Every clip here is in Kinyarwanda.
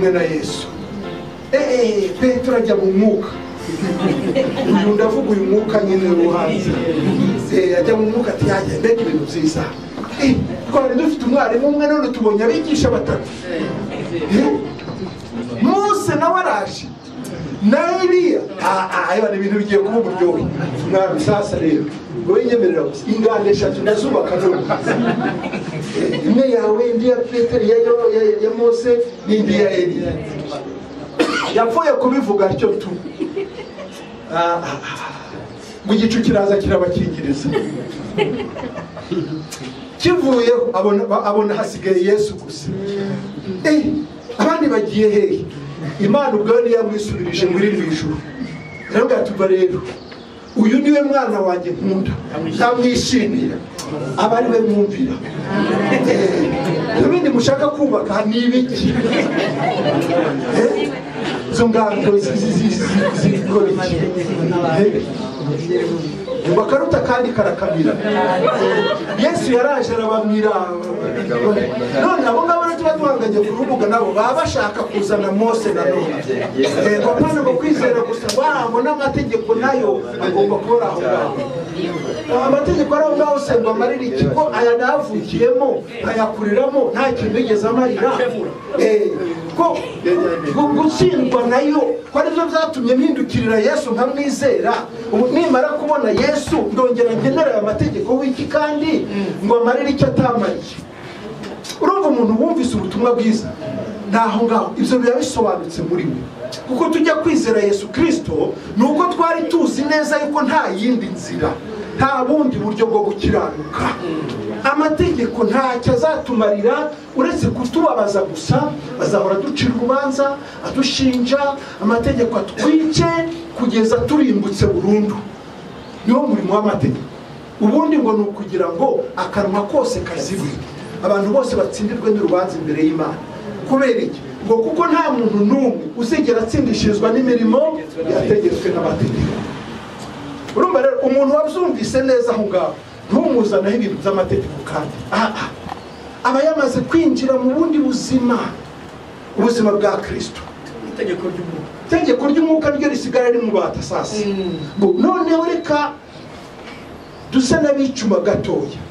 kumwe na Yesu. Petero ajya mu mwuka. Uyu ndavuga uyu mwuka nyine ruhanze. Ajya mu mwuka ati yajya mbega ibintu byiza. Twari dufite umwarimu umwe none tubonye abigisha batatu. Mose nawe araje. Na Eliya. Ayo ni ibintu bigiye kuba uburyohe. Mwami sasa rero. Ngo inyemerera gusa ingande eshatu ndazubaka none. Imwe yawe indi ya Petero ya Mose n'indi ya Eliya. Yapfuye kubivuga cyo tu. Mu gicu kiraza kirabakingiriza. Kivuye abona hasigaye Yesu gusa. Abandi bagiye hehe? Imana ubwo yari yamwisubirije muri ijuru. Rero gatuba rero uyu niwe mwana wanjye nkunda ndamwishimira abari we mwumvira. Ibindi mushaka kubaka ni ibiki? Zungando zikora iki? Bakaruta kandi karakamira. Yesu yaraje arabamira. None abo ngabo tuba duhanganye ku rubuga nabo baba bashaka kuzana Mose na none. Bapana ngo kwizera gusa ngo n'amategeko nayo agomba kubora aho ngaho. Amategeko ari aho ngaho se ngo amarira iki ko aya navukiyemo ayakuriramo nta kintu yigeze amarira. Ko gutsindwa nayo ko aribyo byatumye mpindukirira Yesu nkamwizera. Nimara kubona Yesu ndongera ngenera aya mategeko w'iki kandi ngo amarire icyo atamariye. Urumva umuntu wumvise ubutumwa bwiza naho ngaho ibyo biba bisobanutse muri we. Kuko tujya kwizera Yesu Kristo nuko twari tuzi neza yuko nta yindi nzira, nta bundi buryo bwo gukiranuka. Amategeko ntacyo azatumarira uretse kutubabaza gusa. Bazahora ducira urubanza adushinja, amategeko atwice kugeza turimbutse burundu. Niwo murimo w'amategeko. Ubundi ngo ni ukugira ngo akanwa kose kazibwe, abantu bose batsindirwe n'urubanza imbere y'Imana. Kubera iki? Ngo kuko nta muntu n'umwe uzigera atsindishirizwa n'imirimo yategetswe n'amategeko. Urumva rero umuntu wabyumvise neza aho ngaho ntumuzanaho ibintu by'amategeko kandi aba yamaze kwinjira mu bundi buzima, ubuzima bwa Kristo. Itegeko ry'umwuka ryo risigara rimubata sasa. Noneho reka dusa n'abicuma gatoya.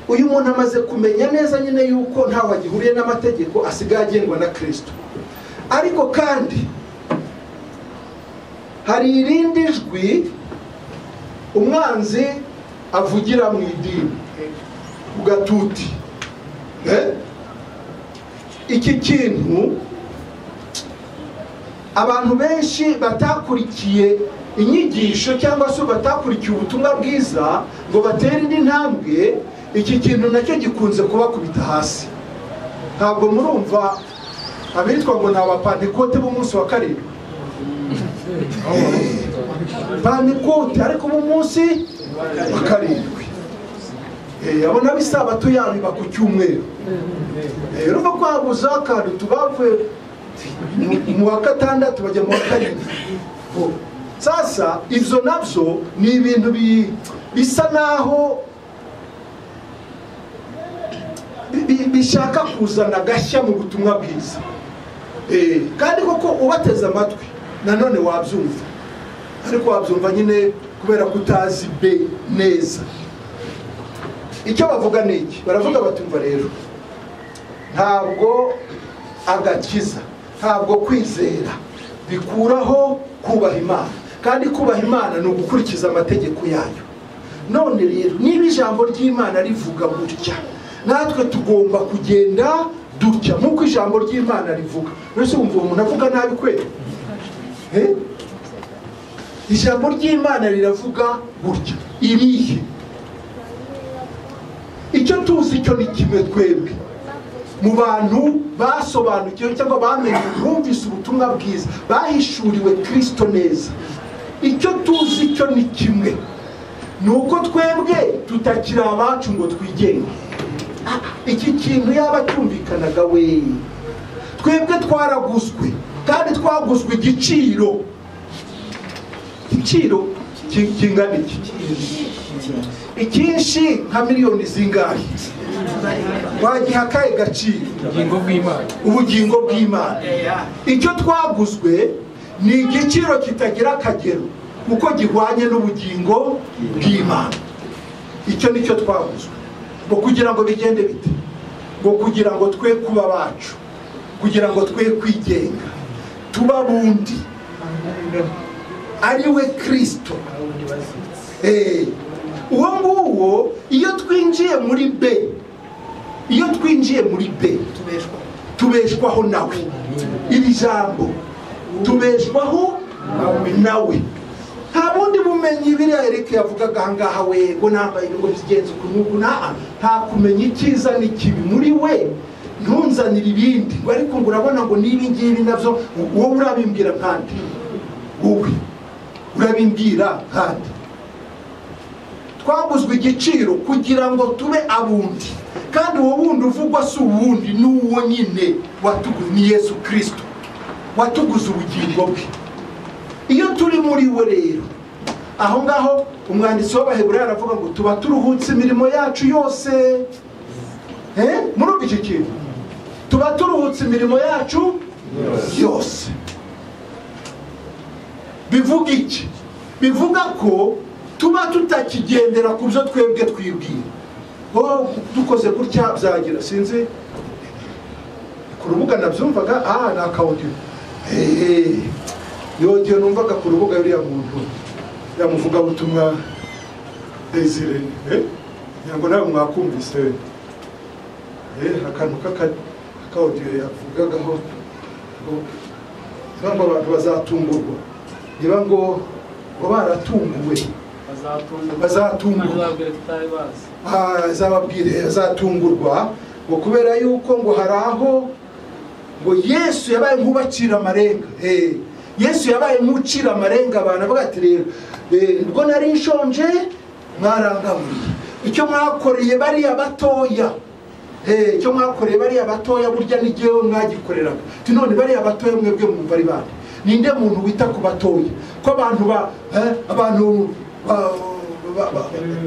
Uyu muntu amaze kumenya neza nyine yuko ntawe agihuriye n'amategeko, asigaye agengwa na Kristo. Ariko kandi hari irindi jwi umwanzi avugira mu idini ugatuti. Iki kintu abantu benshi batakurikiye inyigisho cyangwa se batakurikiye ubutumwa bwiza ngo batere indi ntambwe, iki kintu nacyo gikunze kubakubita hasi. Ntabwo murumva abitwa ngo ni abapantekote b'umunsi wa karindwi. Pantekote ariko b'umunsi wa karindwi. Abo n'abisabato yabiba ku cyumweru. Urumva ko habuze akantu tubavuye mu wa gatandatu bajya mu wa karindwi. Sasa ivyo navyo ni ibintu bisa naho bishaka kuzana gashya mu butumwa bwiza. Kandi koko ubateze amatwi nanone wabyumva, ariko wabyumva nyine kubera kutazi be neza. Icyo bavuga ni iki? Baravuga batumva rero ntabwo agakiza, ntabwo kwizera bikuraho kubaha Imana, kandi kubaha Imana ni ugukurikiza amategeko yayo. None rero niba ijambo ry'Imana rivuga gutya, natwe tugomba kugenda dutya nk'uko ijambo ry'Imana rivuga. Mbese wumva umuntu avuga nabi kweli? Ijambo ry'Imana riravuga gutya irihe. Icyo tuzi cyo ni kimwe twebwe mu bantu basobanukiwe cyangwa bamenye bumvise ubutumwa bwiza, bahishuriwe Kristo neza. Icyo tuzi cyo ni kimwe, nuko twebwe tutakiri abacu ngo twigenge. Iki kintu yaba cyumvikanaga we. Twebwe twaraguzwe kandi twaguzwe igiciro kingana iki? Ikinshi nka miliyoni zingahe? wagihakaye gaciro ubugingo bw'Imana. Icyo twaguzwe ni igiciro kitagira akagero kuko gihwanye n'ubugingo bw'Imana. Icyo nicyo twaguzwe, ngo kugira ngo bigende bite, ngo kugira ngo twe kuba bacu, kugira ngo twe kwigenga, tuba bundi ari we Kristo. Uwo nguwo iyo twinjiye muri B, iyo twinjiye muri B tubeshwaho nawe. Iri jambo tubeshwaho nawe. Nta bundi bumenyi biriya Eric yavugaga ahangaha we ngo nambaye ngo bigenze ukuntu nta kumenya icyiza n'ikibi muri we, ntunzanira ibindi ngo ariko ngo urabona ngo nibi ngibi navyo wowe urabimbwira kandi wowe urabimbwira kandi. Twaguzwe igiciro kugira ngo tube abundi, kandi uwo wundi uvugwa si uwundi n'uwo nyine watuguze, ni Yesu Kristo watuguze ubugingo bwe. Iyo turi muri we rero, aho ngaho umwanditsi w'Abaheburayo aravuga ngo tuba turuhutse imirimo yacu yose. Muri iki kintu tuba turuhutse imirimo yacu yose. Bivuga iki? Bivuga ko tuba tutakigendera ku byo twebwe twibwira. Dukoze gutya byagira sinzi ku rubuga nabyumvaga ni akawudiyo. Yodiyo numvaga ku rubuga yuriya muntu yamuvuga ubutumwa Desire, nyango nawe mwakumvise akantu k'akawudiyo yavugagaho ngo abantu bazatungurwa, niba ngo baratunguwe bazatungurwa, azababwire ngo kubera yuko ngo hari aho ngo Yesu yabaye nk'ubacira amarenga. Yesu yabaye nk'ucira amarenga abantu, avuga ati rero ubwo nari nshonje mwarangaburiye, icyo mwakoreye bariya batoya, icyo mwakoreye bariya batoya burya ni jyewe mwagikoreraga. None bariya batoya mwebwe mwumva ari bande? Ninde muntu wita ku batoya? Ko abantu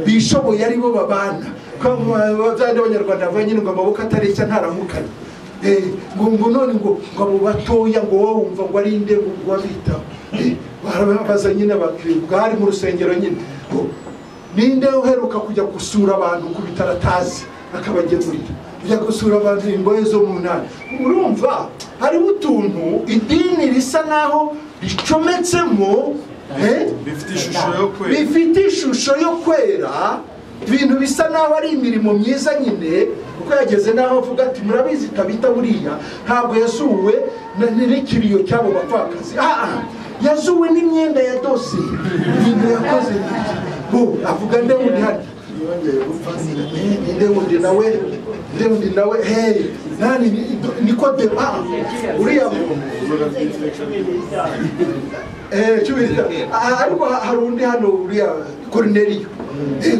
bishoboye ari bo babana, ko bazandi abanyarwanda bavuga nyine ngo amaboko atareshya ntaramukana. Ngo none ngo abo batoya ngo wowe wumva ngo ari inde ngo wabitaho. Barabaza nyine bwari mu rusengero nyine, ninde uheruka kujya gusura abantu ku bitaratazi akabagemurira, ujya gusura abantu imbohe zo mu ntara. Urumva hari utuntu idini risa naho ricometsemo, bifite ishusho yo kwera, ibintu bisa naho ari imirimo myiza nyine. Uko yageze naho avuga ati murabizi Tabita buriya ntabwo yazuwe n'ikiriyo cy'abo bapfakazi, yazuwe n'imyenda ya dose, ibintu yakoze. Avuga nde undi hari nde undi nawe nani niko deba uriya ariko hari undi hano uriya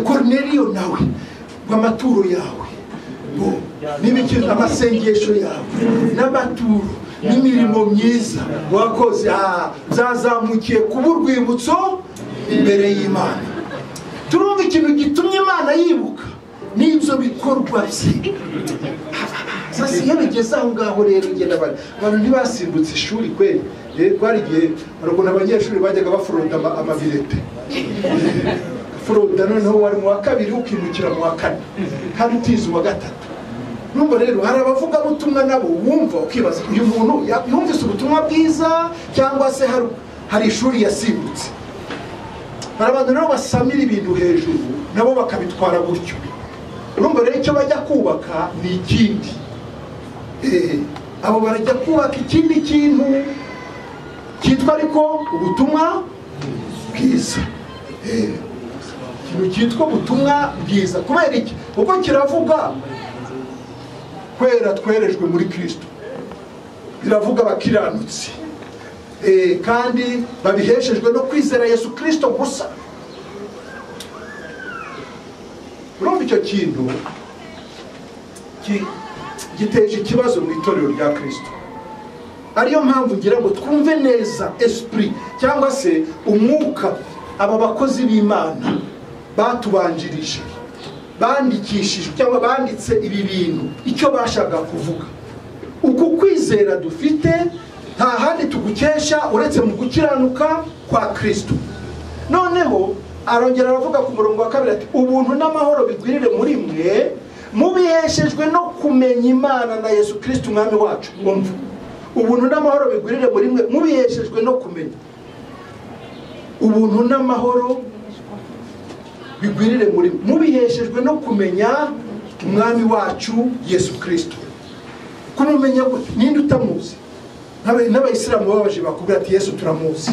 Cornelio nawe amaturo yawe n'imikiza amasengesho yawe n'amaturo n'imirimo myiza wakoze zazamukiye kuba urwibutso imbere y'Imana. Turumva ikintu gitumye Imana yibuka n'ibyo bikorwa bye. Sasa iyo bigeze aho ngaho rero ngenda abantu ntibasimbutse ishuri kweli. Twari igihe barabona abanyeshuri bajyaga bafuronda amabilete, furonda noneho wari mu wa kabiri ukimukira mu wa kane kandi utize uwa gatatu. Numva rero hari abavuga ubutumwa nabo wumva ukibaza uyu muntu yumvise ubutumwa bwiza cyangwa se hari ishuri yasimbutse. Hari abantu nabo basamira ibintu hejuru nabo bakabitwara gutyo. Urumva rero icyo bajya kubaka ni ikindi. Abo barajya kubaka ikindi kintu cyitwa ariko ubutumwa bwiza. Ikintu cyitwa ubutumwa bwiza kubera iki? Uko kiravuga kwera twerejwe muri Kristo, biravuga abakiranutsi kandi babiheshejwe no kwizera Yesu Kristo gusa. Urumva icyo kintu giteje ikibazo mu itorero rya Kristo. Ariyo mpamvu ngira ngo twumve neza esprit cyangwa se umwuka aba bakozi b'Imana batubanjirije bandikishije cyangwa banditse ibi bintu icyo bashaka kuvuga. Uku kwizera dufite nta handi tugukesha uretse mu gukiranuka kwa Kristo. Noneho arongera aravuga ku murongo wa 2 ati ubuntu n'amahoro bigwirire muri mwe mubiheshejwe no kumenya Imana na Yesu Kristo umwami wacu. Umva, ubuntu n'amahoro bigwirire muri mwe mubiheshejwe no kumenya. Ubuntu n'amahoro bigwirire muri mwe mubiheshejwe no kumenya umwami wacu Yesu Kristo. Kumumenya gute? Ninde utamuzi? N'abayisilamu babaje bakubwira ati Yesu turamuzi,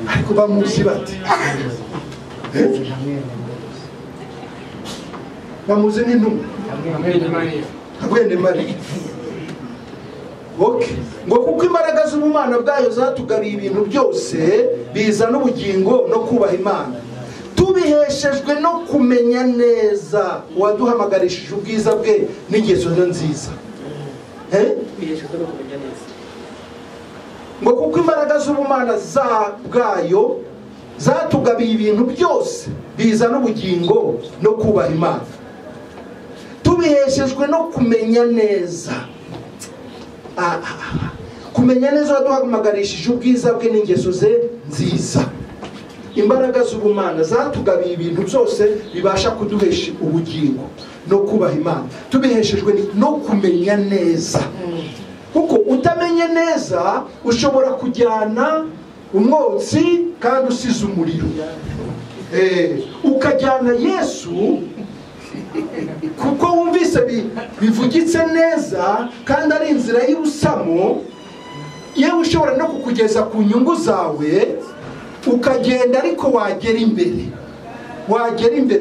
ariko bamuzi bati bamuzi n'intumwa Mwene Mariya. Okay, ngo kuko imbaraga z'ubumana bwayo zatugabiye ibintu byose bizana ubugingo no kubaha Imana, tubiheshejwe no kumenya neza waduhamagarishije ubwiza bwe n'ingeso nziza. Ngo kuko imbaraga z'ubumana bwayo zatugabiye ibintu byose bizana ubugingo no kubaha Imana, tubiheshejwe no kumenya neza. Kumenya neza waduhamagarishije ubwiza bwe n'ingeso ze nziza. Imbaraga z'ubumana zatugabiye ibintu byose bibasha kuduhesha ubugingo no kubaha Imana, tubiheshejwe no kumenya neza. Kuko utamenye neza ushobora kujyana umwotsi kandi usize umuriro. Ukajyana Yesu kuko wumvise bivugitse neza kandi ari inzira y'ubusamo, yewe ushobora no kukugeza ku nyungu zawe, ukagenda ariko wagera imbere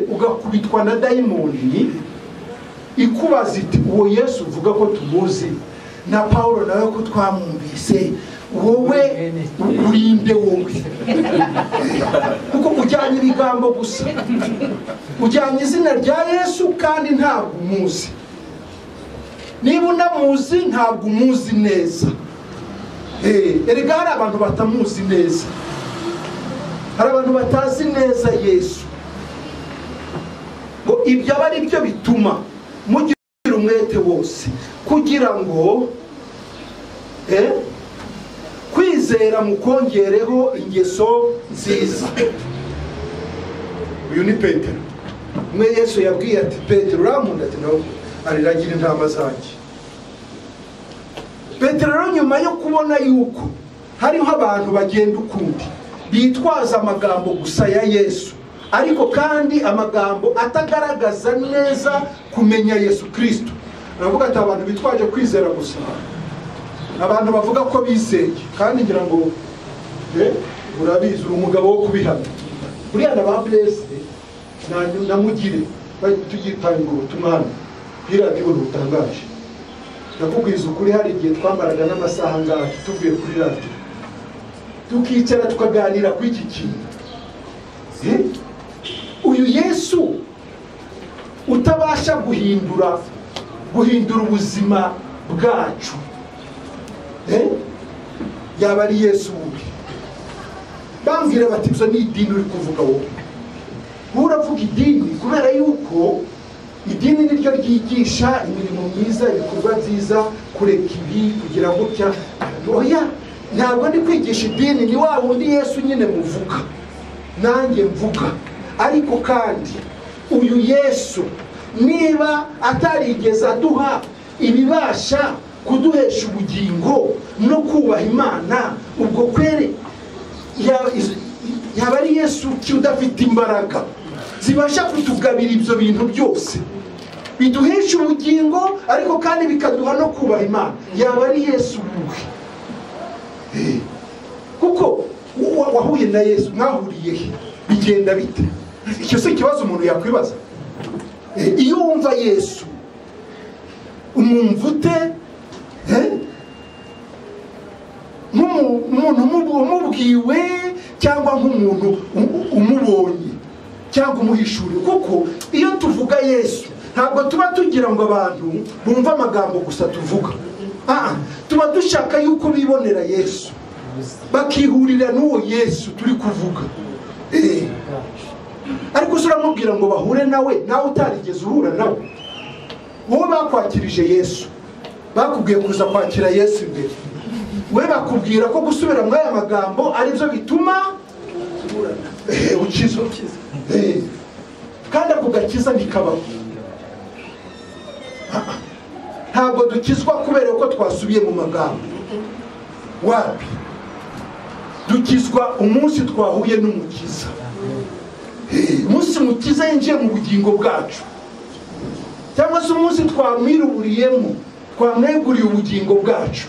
ugakubitwa na dayimoni ikubaza iti uwo Yesu uvuga ko tumuzi na Paulo nawe ko twamwumvise, wowe urinde wowe. Kuko ujyanye ibigambo gusa, ujyanye izina rya Yesu kandi ntabwo umuzi. Niba unamuzi ntabwo umuzi neza. Erega hari abantu batamuzi neza, hari abantu batazi neza Yesu. Ngo ibyo aba ari byo bituma mugira umwete wose kugira ngo kwizera mukongereho ingeso nziza. Uyu ni Petero. Mwe Yesu yabwiye ati Petero uramunda? Ati nawe ariragira intama zanjye. Petero rero nyuma yo kubona yuko hariho abantu bagenda ukundi bitwaza amagambo gusa ya Yesu, ariko kandi amagambo atagaragaza neza kumenya Yesu Kristo, aravuga ati abantu bitwaje kwizera gusa, abantu bavuga ko bizeye kandi ngira ngo urabizi uri umugabo wo kubihamya. Buriya na ba Blesse na Mugire tugitanga ubutumwa bw'iradiyo butangaje. Nakubwiza ukuri, hari igihe twambaraga n'amasaha ngaha tuvuye kuri radiyo tukicara tukaganira ku iki kintu. Uyu Yesu utabasha guhindura ubuzima bwacu, yaba ari Yesu wubi. Bambwira bati ibyo ni idini uri kuvuga wowe. Uravuga idini kubera yuko idini niryo ryigisha imirimo myiza, ibikorwa byiza, kureka ibi, kugira gutya. Oya, ntabwo ndi kwigisha idini, ni wa wundi Yesu nyine muvuga nanjye mvuga. Ariko kandi uyu Yesu niba atarigeze aduha ibibasha kuduhesha ubugingo no kubaha Imana, ubwo kwere yaba ari Yesu udafite imbaraga zibasha kutugabira ibyo bintu byose biduhesha ubugingo ariko kandi bikaduha no kubaha Imana. Yaba ari Yesu ubuhe? Kuko wahuye na Yesu, mwahuriye he? Bigenda bite? Icyo si ikibazo umuntu yakwibaza. Iyo wumva Yesu umwumva ute? Nk'umuntu umubwiwe cyangwa nk'umuntu umubonye cyangwa umuhishuriye? Kuko iyo tuvuga Yesu ntabwo tuba tugira ngo abantu bumva amagambo gusa tuvuga. Tuba dushaka yuko bibonera Yesu, bakihurira n'uwo Yesu turi kuvuga. ariko uramubwira ngo bahure nawe utarigeze uhura nawe. Wowe bakwakirije Yesu, bakubwiye kuza kwakira Yesu imbere, we bakubwira ko gusubira muri aya magambo ari byo bituma ukizwa. Kandi ako gakiza ntikabaho. Ntabwo dukizwa kubera ko twasubiye mu magambo, wapi. Dukizwa umunsi twahuye n'umukiza. Umunsi mukiza yinjiye mu bugingo bwacu, cyangwa se umunsi twamwiruriyemo, twamweguriye ubugingo bwacu,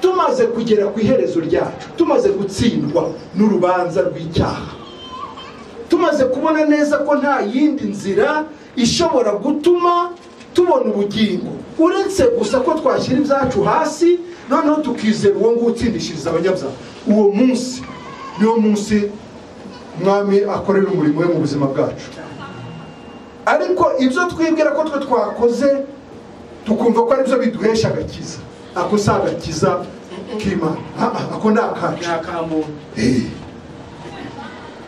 tumaze kugera ku iherezo ryacu, tumaze gutsindwa n'urubanza rw'icyaha, tumaze kubona neza ko nta yindi nzira ishobora gutuma tubona ubugingo uretse gusa ko twashyira ibyacu hasi, noneho tukizera uwo nguwo utsindishiriza abanyabyaha. Uwo munsi niwo munsi Mwami akorera umurimo we mu buzima bwacu. Ariko ibyo twibwira ko twe twakoze tukumva ko ari byo biduhesha agakiza, ako si agakiza k'Imana, ako ni akacu.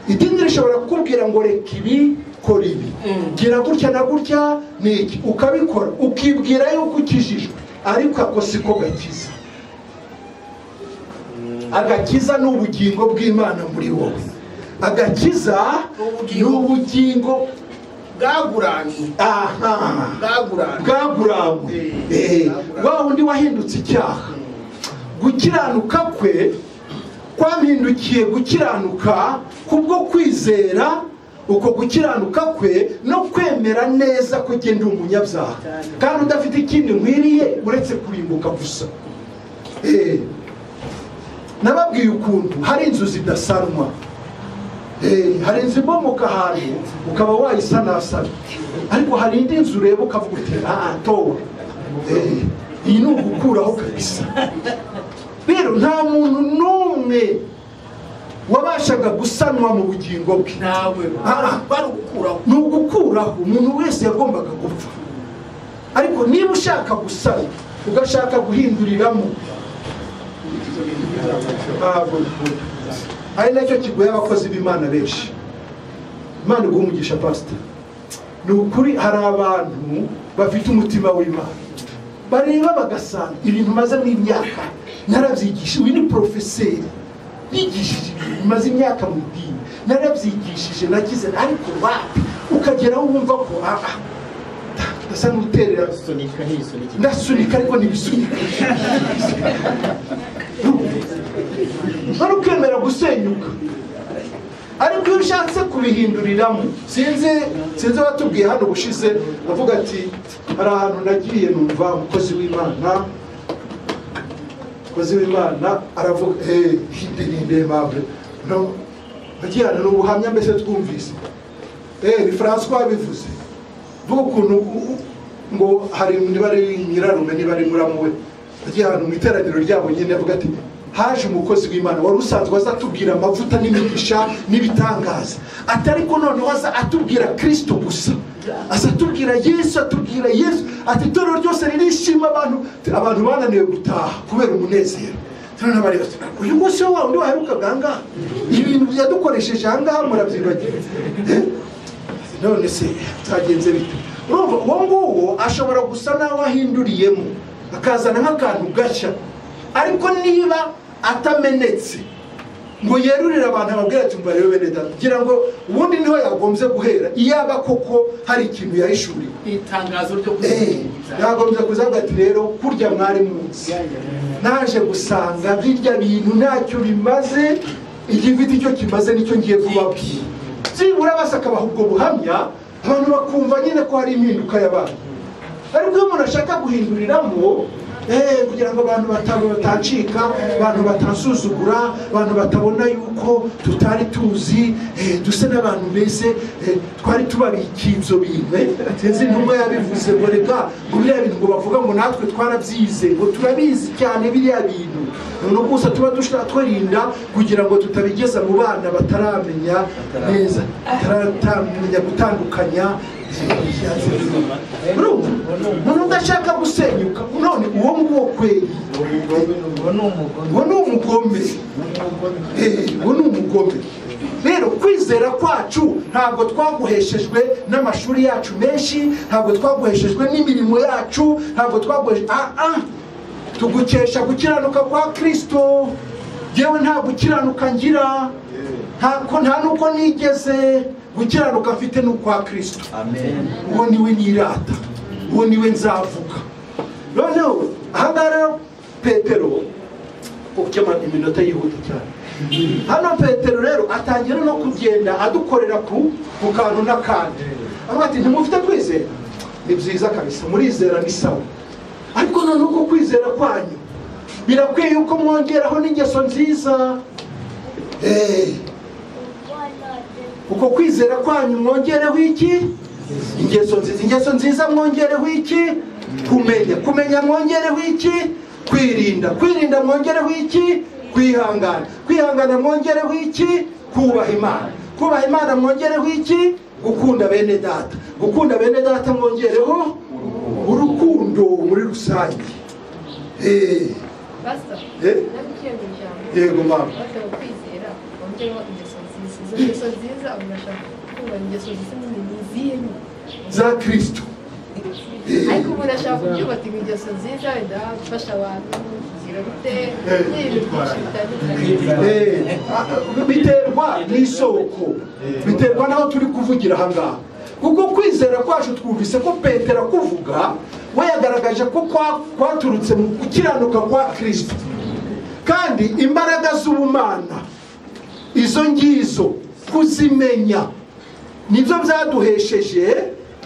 Idini rishobora kukubwira ngo reka ibi, kora ibi, gira gutya na gutya n'iki, ukabikora ukibwira yuko ukijijwe, ariko ako siko gakiza. Agakiza ni ubugingo bw'Imana muri wowe. Agakiza ni ubugingo bwaguranywe. Wa wundi wahindutse icyaha, gukiranuka kwe kwampindukiye gukiranuka kubwo kwizera. Uko gukiranuka kwe no kwemera neza ko genda umunyabyaha kandi udafite ikindi nkwiriye uretse kurimbuka gusa. Nababwiye ukuntu hari inzu zidasanwa. Hari inzu ibomoka ahantu ukaba wayisanasana, ariko hari indi nzu ureba ukavuga uti towe, iyi ni ugukuraho kabisa. Rero nta muntu n'umwe wabashaga gusanwa mu bugingo bwe, ni ugukuraho. Umuntu wese yagombaga gupfa. Ariko niba ushaka gusana, ugashaka guhinduriramo, ari nacyo kigoye abakozi b'Imana benshi. Imana iguha umugisha pastor. Ni ukuri hari abantu bafite umutima w'Imana, bareba bagasanga ibintu maze n'imyaka narabyigisha. Uyu ni profeseri, yigishije ibintu maze imyaka mu dini, narabyigishije nakize, ariko wapi ukageraho wumva ko ndasa n'uterera ndasunika ariko ntibisunika. Nari ukemera gusenyuka, ariko iyo ushatse kubihinduriramo, sinzi watubwiye hano ubushize avuga ati hari ahantu nagiye numva umukozi w'Imana aravuga hinde mabwe no bagirana n'ubuhamya mbese twumvise ni François wabivuze, vuga ukuntu ngo hari nibari nyirarume nibari muramuwe bagirana mu iteraniro ryabo nyine avuga ati haje umukozi w'Imana wari usanzwe azatubwira amavuta n'imigisha n'ibitangaza, atari ko none waza atubwira Kristo gusa, azatubwira Yesu, atubwira Yesu, ati itorero ryose ririshima, abantu bananiwe gutaha kubera umunezero. Tuna bari bati uyu munsi wa wundi waheruka ganga ibintu byadukoresheje ahangaha murabyibagiwe. None se zagenze bite? Urumva uwo nguwo ashobora gusa nawe ahinduriyemo akazana nk'akantu gashya, ariko niba atamenetse ngo yerurire abantu ababwira ati mba rero bene data, kugira ngo ubundi niho yagombye guhera. Iyaba koko hari ikintu yahishuriwe, itangazo ryo kuziza yagombye kuzavuga ati rero kurya mwari munsi naje gusanga birya bintu ntacyo bimaze, igifite icyo kimaze nicyo ngiye kubabwira. Zibura basakabaha ubwo buhamya, abantu bakumva nyine ko hari impinduka y'abantu. Ariko iyo umuntu ashaka guhinduriramo kugira ngo abantu batacika, abantu batansuzugura, abantu batabona yuko tutari tuzi, duse n'abantu bese twari tubabikiye ibyo bintu. Tenzi intumwa yabivuze ngo reka biriya bintu ngo bavuga ngo natwe twarabyize, ngo turabizi cyane biriya bintu, no gusa tuba dushaka twirinda kugira ngo tutabigeza mu bana bataramenya neza, bataramenya gutandukanya. Umuntu udashaka gusenyuka, none uwo nguwo kweli uwo ni umugome. rero kwizera kwacu ntabwo twaguheshejwe n'amashuri yacu menshi, ntabwo twaguheshejwe n'imirimo yacu, ntabwo twaguheshejwe tugukesha gukiranuka kwa Kristo. Yewe nta gukiranuka ngira, nta nuko nigeze, gukiranuka mfite n'ukwa Kristo. Amen. Uwo niwe nirata, uwo niwe nzavuga. Noneho ahangaha rero Petero, ukema iminota yihuta cyane, hano Petero rero atangira no kugenda adukorera ku kantu n'akandi. Avuga ati ntimufite kwizera? Ni byiza kabisa, murizera ni sawa, ariko noneho uko kwizera kwanyu birakwiye yuko mwongeraho n'ingeso nziza. Uko kwizera kwanyu mwongereho iki? Ingeso nziza. Ingeso nziza mwongereho iki? Kumenya mwongereho iki? Kwirinda mwongereho iki? Kwihangana mwongereho iki? Kubaha Imana mwongereho iki? Gukunda bene data mwongereho urukundo muri rusange. Basta. Yego mama. Kwizera wongereho ingeso nziza. Ingeso nziza unashaka kuba ingeso nziza n'izihe za Kristo. Ariko umuntu ashaka kubyubaka ingeso nziza wenda gufasha abantu kugira gute n'ibintu byinshi bitandukanye. Biterwa n'isoko, biterwa naho turi kuvugira ahangaha. Kuko kwizera kwacu twumvise ko Petero kuvuga we yagaragaje ko kwaturutse mu gukiranuka kwa Kristo, kandi imbaraga z'ubumana izo ngizo kuzimenya nibyo byaduhesheje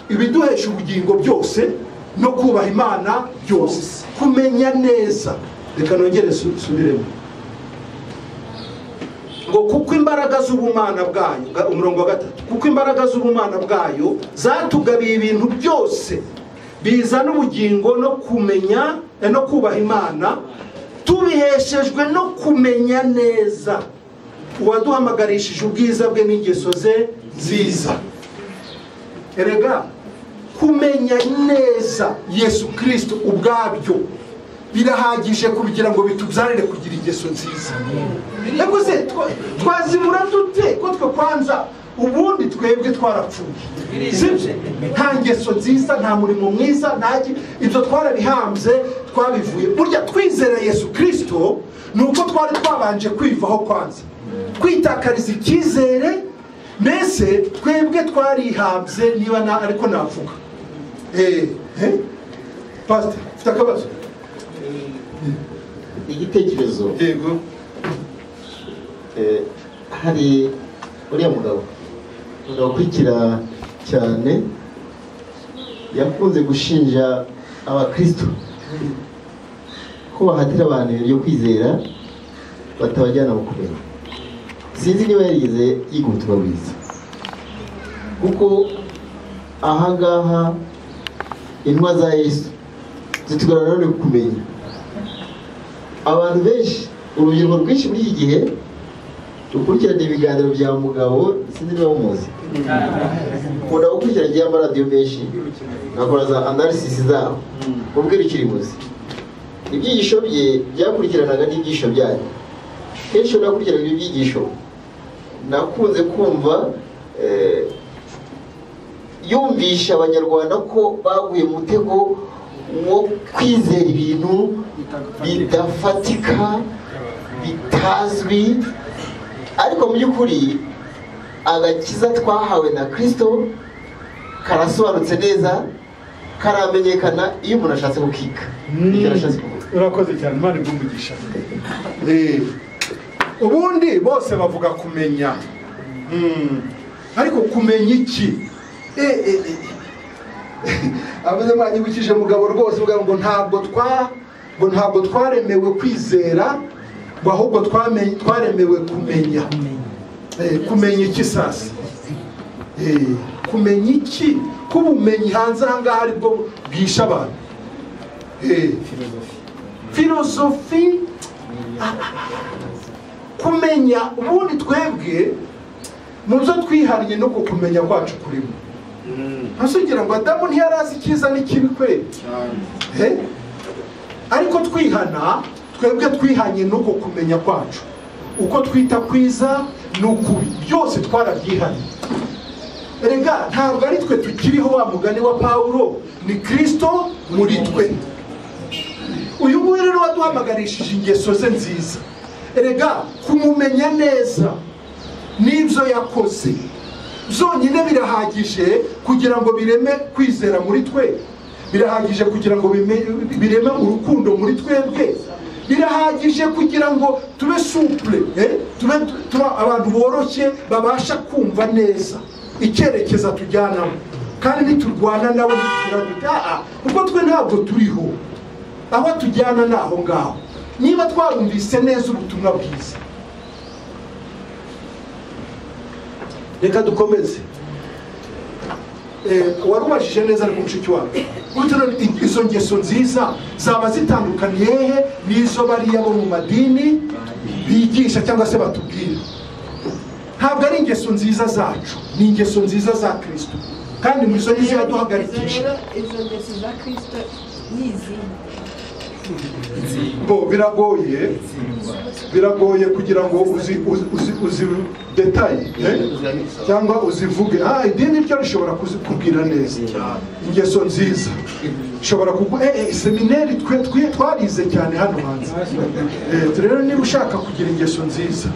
ibiduhesha ubugingo byose no kubaha Imana byose. Kumenya neza, reka nongere subiremo ngo kuko imbaraga z'ubumana bwayo, umurongo wa 3, kuko imbaraga z'ubumana bwayo zatugabiye ibintu byose bizana ubugingo no kumenya no kubaha Imana, tubiheshejwe no kumenya neza uwaduhamagarishije ubwiza bwe n'ingeso ze nziza. Erega kumenya neza Yesu Kristo ubwabyo birahagije kugira ngo bitubyarire kugira ingeso nziza. Ego se twazibura dute ko twe kwanza ubundi twebwe twarapfuye, sibyo? Nta ngeso nziza, nta murimo mwiza, ibyo twarabihambye, twabivuye. Burya twizera Yesu Kristo nuko twari twabanje kwivaho kwanza, kwitakariza icyizere. Mbese twebwe twarihambye, niba ariko navuga Pastor, ufite akabazo? Igitekerezo. Yego. Hari uriya mugabo ukurikira cyane yakunze gushinja abakristo ko bahatira abantu ibyo kwizera batabajyana mu kumenya. Sinzi niba yarize yiga ubutumwa bwiza, kuko ahangaha intwa za Yesu zitugana none kumenya. Abantu benshi, urubyiruko rwinshi muri iki gihe rukurikirana ibiganiro bya mugabo, sinzi niba muzi, ukunda gukurikirana igihe amaradiyo menshi nakora za analysis zabo ubwira ikiri muzi. Ibyigisho bye byakurikiranaga n'ibyigisho byayo. Kenshi nakurikirana ibyo byigisho nakunze kumva yumvisha abanyarwanda ko baguye mu mutego wo kwizera ibintu bidafatika, bitazwi. Ariko mu by'ukuri agakiza twahawe na Kristo karasobanutse neza, karamenyekana iyo umuntu ashatse kukiga. Urakoze cyane, Imana igumugisha. Ubundi bose bavuga kumenya, ariko kumenya iki? Abaze mwanyibukije mugabo rwose uvuga ngo ntabwo twaremewe kwizera, ngo ahubwo twaremewe kumenya. Kumenya iki sasa? Kumenya iki? Kubumenyi hanze ahangaha aribwo bwisha abantu. Filosofi. Kumenya ubundi twebwe mu byo twihariye no kumenya kwacu kurimo. Ntasugira ngo Adamu ntiyarazi icyiza n'ikibi kweli, ariko twihana twebwe twihanye no kumenya kwacu. uko twita kwiza n'ukubi byose twarabyihariye. Erega ntabwo ari twe tukiriho wa mugani wa Pawulo, ni Kristo muri twe. Uyu nguyu rero waduhamagarishije ingeso ze nziza. Erega kumumenya neza n'ibyo yakoze byonyine birahagije kugira ngo bireme kwizera muri twe, birahagije kugira ngo bireme urukundo muri twebwe, birahagije kugira ngo tube souple, tube abantu boroshye babasha kumva neza icyerekeza tujyanamo. Kandi niturwana nabo ntituraduta kuko twe ntabwo turiho, aho tujyana naho ngaho. Niba twarumvise neza ubutumwa bwiza, reka dukomeze. Warubajije neza ari mushiki wawe, izo ngeso nziza zaba zitandukaniye hehe n'izo bariya bo mu madini bigisha cyangwa se batubwira? Ntabwo ari ingeso nziza zacu, ni ingeso nziza za Kristo, kandi mu izo nizo yaduhagarikisha. Izo ngeso za Kristo n'izindi biragoye kugira ngo uzi detaye cyangwa uzivuge. Idini ryo rishobora kuzikubwira neza. Ingeso nziza ishobora seminari twarize cyane hano hanze. Rero niba ushaka kugira ingeso nziza,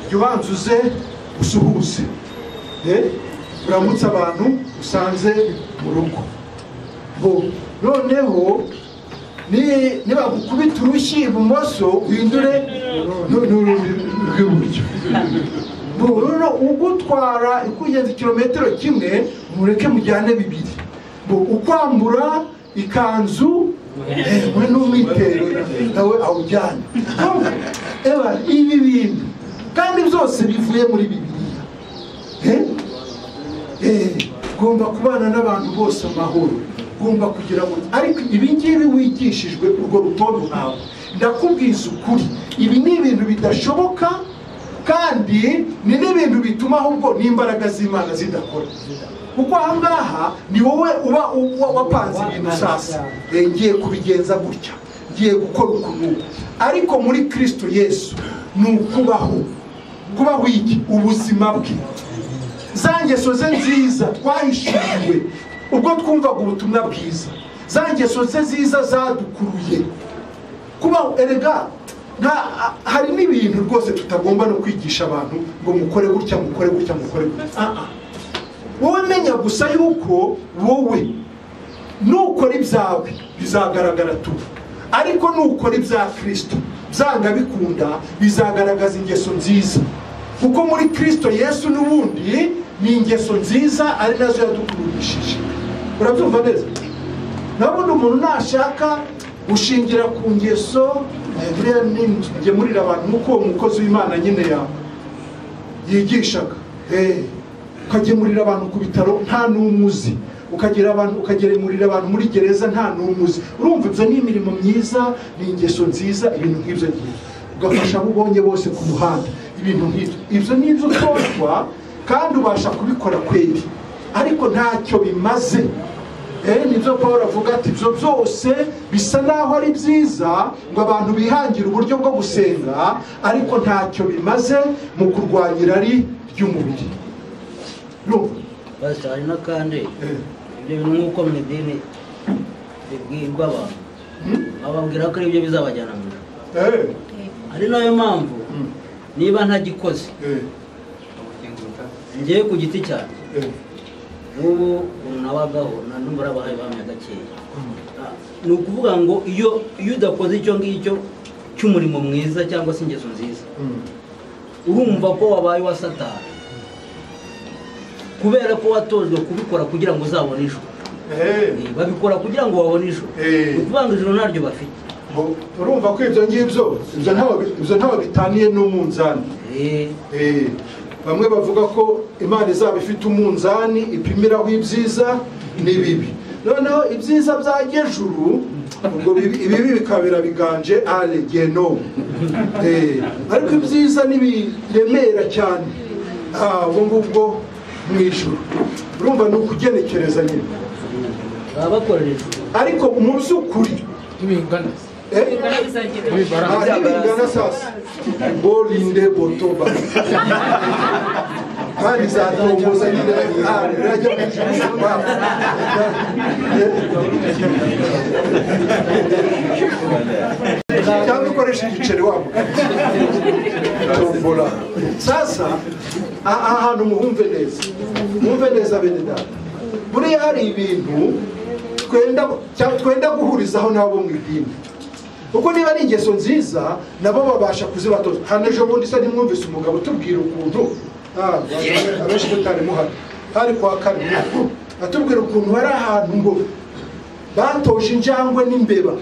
jya ubanza uze usuhuze, uramutse abantu usanze mu rugo. Noneho nibagukubita urushyi ibumoso uhindure rw'iburyo. Ugutwara ikugenza kilometero kimwe mureke mujyane bibiri. Ukwambura ikanzu we n'umwitero nawe awujyane. Ibi bintu kandi byose bivuye muri Bibiliya. Ugomba kubana n'abantu bose amahoro, ugomba kugira ngo, ariko ibi ngibi wigishijwe urwo rutonde ntawe. Ndakubwiza ukuri, ibi ni ibintu bidashoboka, kandi ni n'ibintu bituma ahubwo n'imbaraga z'Imana zidakora. Kuko aha ngaha ni wowe uba wapanze ibintu sasa, ngiye kubigenza gutya, ngiye gukora ukuntu. Ariko muri Kristo Yesu ni ukubaho iki ubuzima bwe. Za ngeso ze nziza twahishuriwe ubwo twumvaga ubutumwa bwiza, za ngeso ze nziza zadukuruye kubaho. Erega hari n'ibintu rwose tutagomba no kwigisha abantu ngo mukore gutya mukore gutya mukore gutya. Wowe menya gusa yuko wowe nukora ibyawe bizagaragara tu, ariko nukora ibya Kristo byanga bikunda bizagaragaza ingeso nziza. Kuko muri Kristo Yesu n'ubundi ni ingeso nziza ari nazo yadukururishije. Urabyumva neza? Nabundi umuntu nashaka ushingira ku ngeso buriya ningemurira abantu nk'uko uwo mukozi w'Imana nyine yigishaga. Ukagemurira abantu ku bitaro nta n'umuzi, ukagemurira abantu muri gereza nta n'umuzi. Urumva ibyo ni imirimo myiza, ni ingeso nziza, ibintu nk'ibyo ngiye ugafasha abo ubonye bose ku muhanda, ibintu nk'ibyo. Ibyo ni ibyo utozwa kandi ubasha kubikora kweri, ariko ntacyo bimaze. Nibyo Pawulo avuga ati ibyo byose bisa naho ari byiza ngo abantu bihangire uburyo bwo gusenga, ariko ntacyo bimaze mu kurwanya irari ry'umubiri. Hari n'akandi ibyo bintu nk'uko mu idini bibwirwa abantu, bababwira ko ari byo bizabajyana mu ijuru. Ari nayo mpamvu niba ntagikoze ngiye ku giti cyanjye, ubu nabagaho nanumva arabahaye bamya gakeya. Ni ukuvuga ngo iyo udakoze icyo ngicyo cy'umurimo mwiza cyangwa se ingeso nziza, urumva ko wabaye wa Satani, kubera ko watojwe kubikora kugira ngo uzabone ijuru. Babikora kugira ngo babone ijuru, ni ukuvuga ngo ijuru naryo bafite. Urumva ko ibyo ngibyo ibyo ntaho bitaniye n'umunzani. Bamwe bavuga ko Imana izaba ifite umunzani ipimiraho ibyiza n'ibibi. Noneho ibyiza bya Jejuru ubwo ibibi bikabira biganje Geno. Ariko ibyiza nibiremera cyane ubwo ngubwo mu ijuru. Urumva ni ukugenekereza nyine. Babakorera ijuru. Ariko mu by'ukuri bingana sasa bolinde botoba kandi zatomboza nyine rajya cyangwa ukoresha igiceri wabo tombola sasa ahantu muhumve neza bene data buriya hari ibintu twenda guhurizaho nabo mu idini kuko niba ari ingeso nziza nabo babasha kuzibatoza. hano ejo bundi se nimwumvise umugabo utubwira ukuntu abenshi tutari muhari hari kwa kane atubwira ukuntu bari ahantu ngo batoje injangwe n'imbeba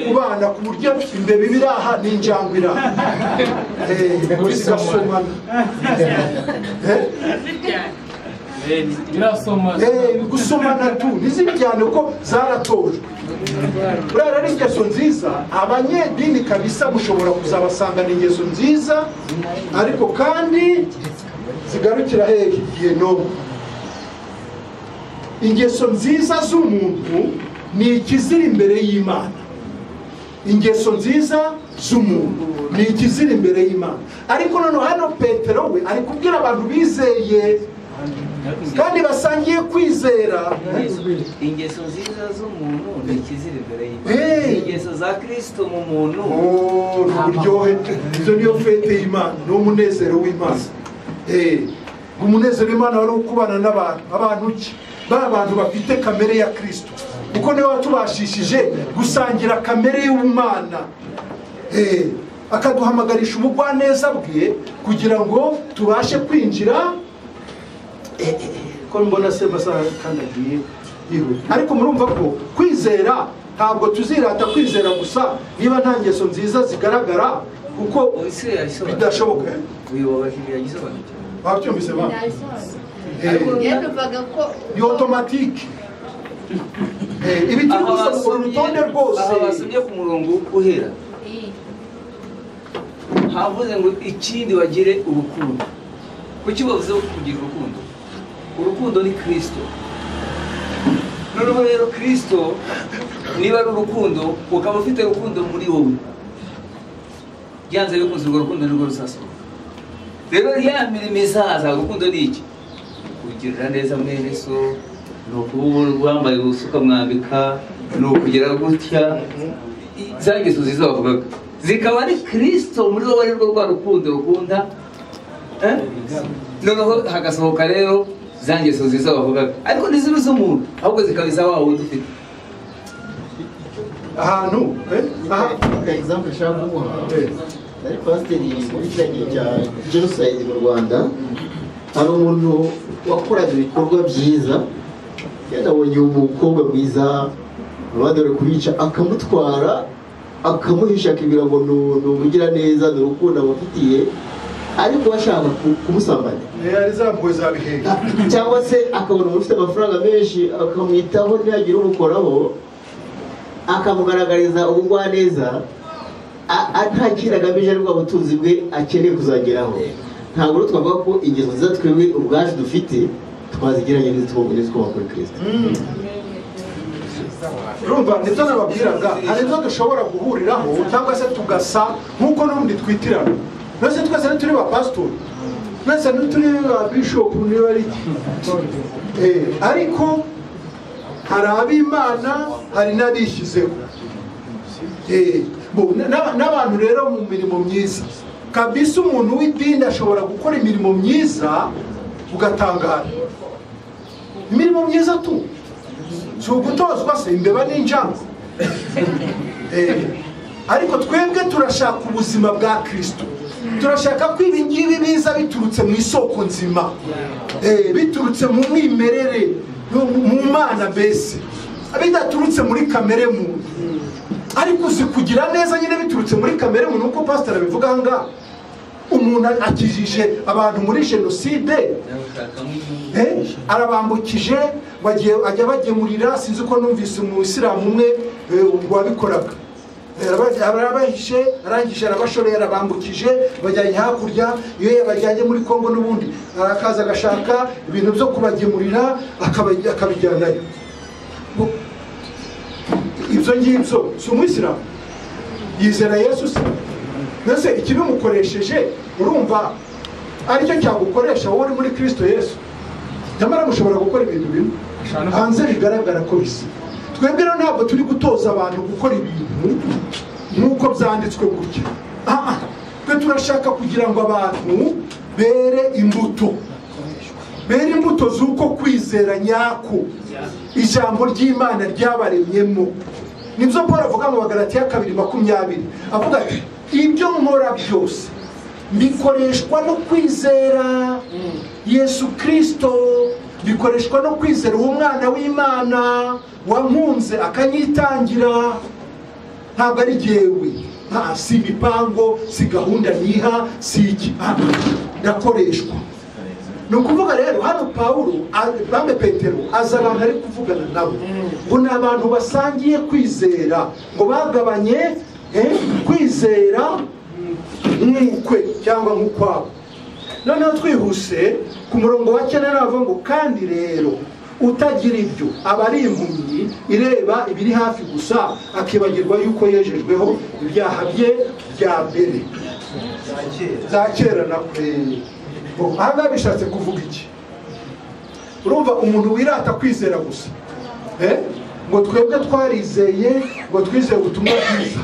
kubana ku buryo imbeba ibiri aha n'injangwe iri aha zigasomana gusomana tu ntizibijyane kuko zaratojwe. buriya ari ingeso nziza abanyedini kabisa mushobora kuzabasangana ingeso nziza ariko kandi zigarukira hehe igihe n'ubu. ingeso nziza z'umuntu ni ikizira imbere y'Imana. ingeso nziza z'umuntu ni ikizira imbere y'Imana. ariko noneho hano Petero we ari kubwira abantu bizeye kandi basangiye kwizera. ingeso nziza z'umuntu ni ikizira imbere y'Imana. ingeso za Kristo mu muntu n'uburyohe. izo niyo fete y'Imana n'umunezero w'Imana. umunezero w'Imana wari ukubana n'abantu. abantu ki abantu bafite kamere ya Kristo kuko niwe watubashishije gusangira kamere y'Ubumana. akaduhamagarisha ubugwaneza bwe kugira ngo tubashe kwinjira. ko mbona se masaha kandagiye yihuta. ariko murumva ko kwizera ntabwo tuzirata kwizera gusa niba nta ngeso nziza zigaragara kuko bidashoboka. babyumvise ba ni automatique. ibi turi gusaba urutonde rwose. aha basomye ku murongo uhera havuze ngo ikindi bagire urukundo. kuki bavuze kugira urukundo? urukundo ni Kristo. noneho rero Kristo niba ari urukundo ukaba ufite urukundo muri wowe byanze bikunze urwo rukundo nirwo rusasohoka. rero ya mirimo izaza urukundo ni iki? kugirira neza mwene so, ni ukuba wambaye ubusa ukamwambika, ni ukugira gutya. za ngeso nziza bavugaga zikaba ari Kristo muri wowe nirwo rwa rukundo rukunda. noneho hagasohoka rero za ngeso nziza bavugaga ariko ntizibe z'umuntu ahubwo zikabiza wa wundi ufite ahantu. example nshaka kumuha ari pasiteri muri kiriya gihe cya Genocide mu Rwanda. hari umuntu wakoraga ibikorwa byiza yanabonye umukobwa mwiza abandi bari kubica akamutwara akamuhisha akibwira ngo ni umugiraneza ni urukundo amufitiye ariko bashaka kumusambanya cyangwa se akabona umuntu ufite amafaranga menshi akamwitaho ntihagire umukoraho akamugaragariza ubugwaneza nta kintu agamije ari bwa butunzi bwe akeneye kuzageraho. ntabwo rero twavuga ko ingeso nziza twebwe ubwacu dufite twazigiranye n'izitwubaka kuri Kristo. urumva nibyo nababwiraga hari ibyo dushobora guhuriraho cyangwa se tugasa nk'uko n'ubundi twitirana. Nose twese turi ba pastor, nose turi ba bishop niba ari ariko hari ab'Imana hari n'abishyizeho. n'abantu rero mu mirimo myiza kabisa umuntu w'idini ashobora gukora imirimo myiza ugatangara. imirimo myiza tu si ugutozwa se imbeba n'injangwe. ariko twebwe turashaka ubuzima bwa Kristo. turashaka ko ibi ngibi biza biturutse mu isoko nzima, biturutse mu mwimerere mu Mana mbese bidaturutse muri kamere muntu. ariko uzi kugira neza nyine biturutse muri kamere muntu uko pastor abivuga nga umuntu akijije abantu muri Jenoside arabambukije ajya bagemurira. sinzi ko numvise umuyisilamu umwe wabikoraga arabahishe arangije arabashoreye arabambukije bajyanye hakurya. iyo yabajyanye muri Kongo n'ubundi arakaza agashaka ibintu byo kubagemurira akabijyanayo. ibyo ngibyo si umuyisilamu yizera Yesu se nase ikibimukoresheje urumva aricyo cyagukoresha wowe uri muri Kristo Yesu nyamara mushobora gukora ibintu bimwe hanze bigaragara ko bisa twebwe rero ntabwo turi gutoza abantu gukora ibintu nk'uko byanditswe gutya twe turashaka kugira ngo abantu bere imbuto z'uko kwizera nyako ijambo ry'Imana ryabaremyemo. Nibyo Paul avuga mu Bagalatiya 2:20 avuga ati ibyo nkora byose bikoreshwa no kwizera Yesu Kristo, bikoreshwa no kwizera uwo mwana w'Imana wankunze akanyitangira. Ntabwo ari jyewe, si imipango, si gahunda niha, si iki, ndakoreshwa. Ni ukuvuga rero hano Pawulo bambe Petero aza abantu ari kuvugana nabo ngo ni abantu basangiye kwizera, ngo bagabanye kwizera nk'ukwe cyangwa nk'ukwabo. Noneho twihuse ku murongo wa 9 navuga ngo kandi rero utagira ibyo aba ari impumyi ireba ibiri hafi gusa, akibagirwa yuko yejejweho ibyaha bye bya mbere za kera na kwe. Aha bishatse kuvuga iki? Urumva umuntu wirata kwizera gusa, ngo twebwe twarizeye, ngo twizeye ubutumwa bwiza,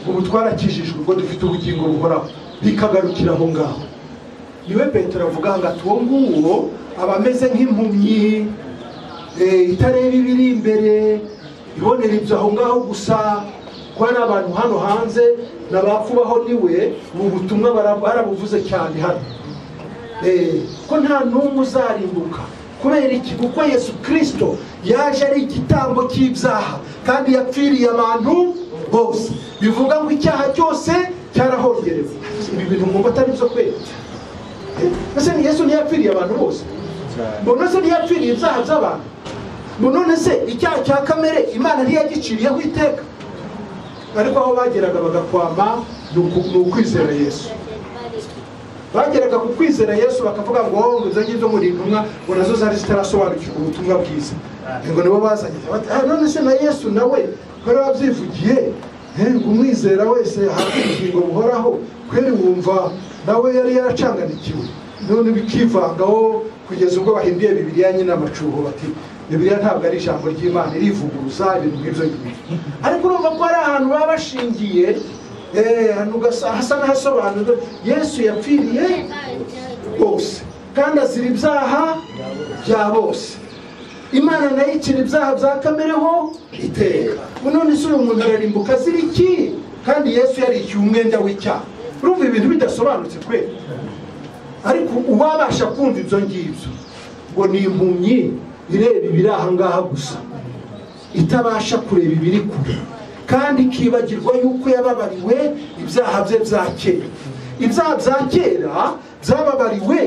ngo twarakijijwe, ngo dufite ubugingo buhoraho, bikagarukira aho ngaho. Niwe Petero avuga ngo atuwo nguwo aba ameze nk'impumyi itareba ibiri imbere, ibonera ibyo aho ngaho gusa. Ko hari abantu hano hanze n'abapfubaho niwe mu butumwa barabuvuze cyane hano, ko nta n'umwe uzarimbuka. Kubera iki? Kuko Yesu Kristo yaje ari igitambo cy'ibyaha kandi yapfiriye abantu bose. Bivuga ngo icyaha cyose cyarahongerewe. Ibi bintu ngo atari byo kwera. Ese ni Yesu ntiyapfiriye abantu bose? Mbona se ntiyapfiriye ibyaha by'abantu? Mbona se icyaha cya kamere Imana ntiyagiciriyeho iteka? Ariko aho bageraga bagakwama ni ukwizera Yesu. Bageraga ku kwizera Yesu bakavuga ngo izo ngibyo muri intumwa ngo nazo zari zitarasobanukirwa ubutumwa bwiza, ngo nibo bazanye. None se na Yesu nawe bari babyivugiye ngo umwizera wese ahabwe ubugingo buhoraho, kweri wumva nawe yari yaracanganikiwe. None bikivangaho kugeza ubwo bahimbiye Bibiliya nyine amacuho bati Bibiliya ntabwo ari ijambo ry'Imana, irivuguruza ibintu nk'ibyo ngibyo. Ariko urumva ko ari ahantu baba bashingiye hasa n'ahasobanura Yesu yapfiriye bose kandi azira ibyaha bya bose. Imana nayo ikira ibyaha bya kamereho iteka. None se uyu muntu ararimbuka azira iki kandi Yesu yarishyuye umwenda w'icyaha? Urumva ibintu bidasobanutse kwe. Ariko ubabasha kumva ibyo ngibyo ngo ni impumyi ireba ibiri aha ngaha gusa, itabasha kureba ibiri kure, kandi ikibagirwa yuko yababariwe ibyaha bye bya kera. Ibyaha bya kera byababariwe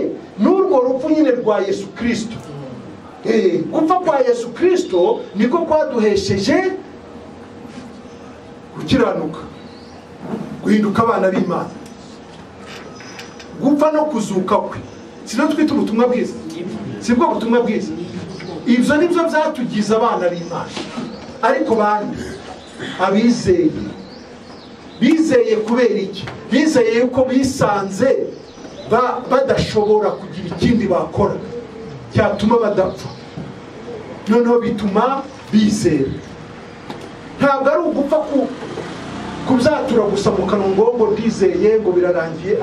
n'urwo rupfu nyine rwa Yesu Kristo. Gupfa kwa Yesu Kristo niko kwaduhesheje gukiranuka, guhinduka abana b'Imana. Gupfa no kuzuka kwe sino twita ubutumwa bwiza, sibwo ubutumwa bwiza. Ibyo nibyo byatugize abana b'Imana. Ariko bandi abizeye bizeye kubera iki? Bizeye yuko bisanze badashobora kugira ikindi bakora cyatuma badapfa, noneho bituma bizera. Ntabwo ari ugupfa kubyatura gusa mu kanwa ngo ndizeye ngo birarangiye.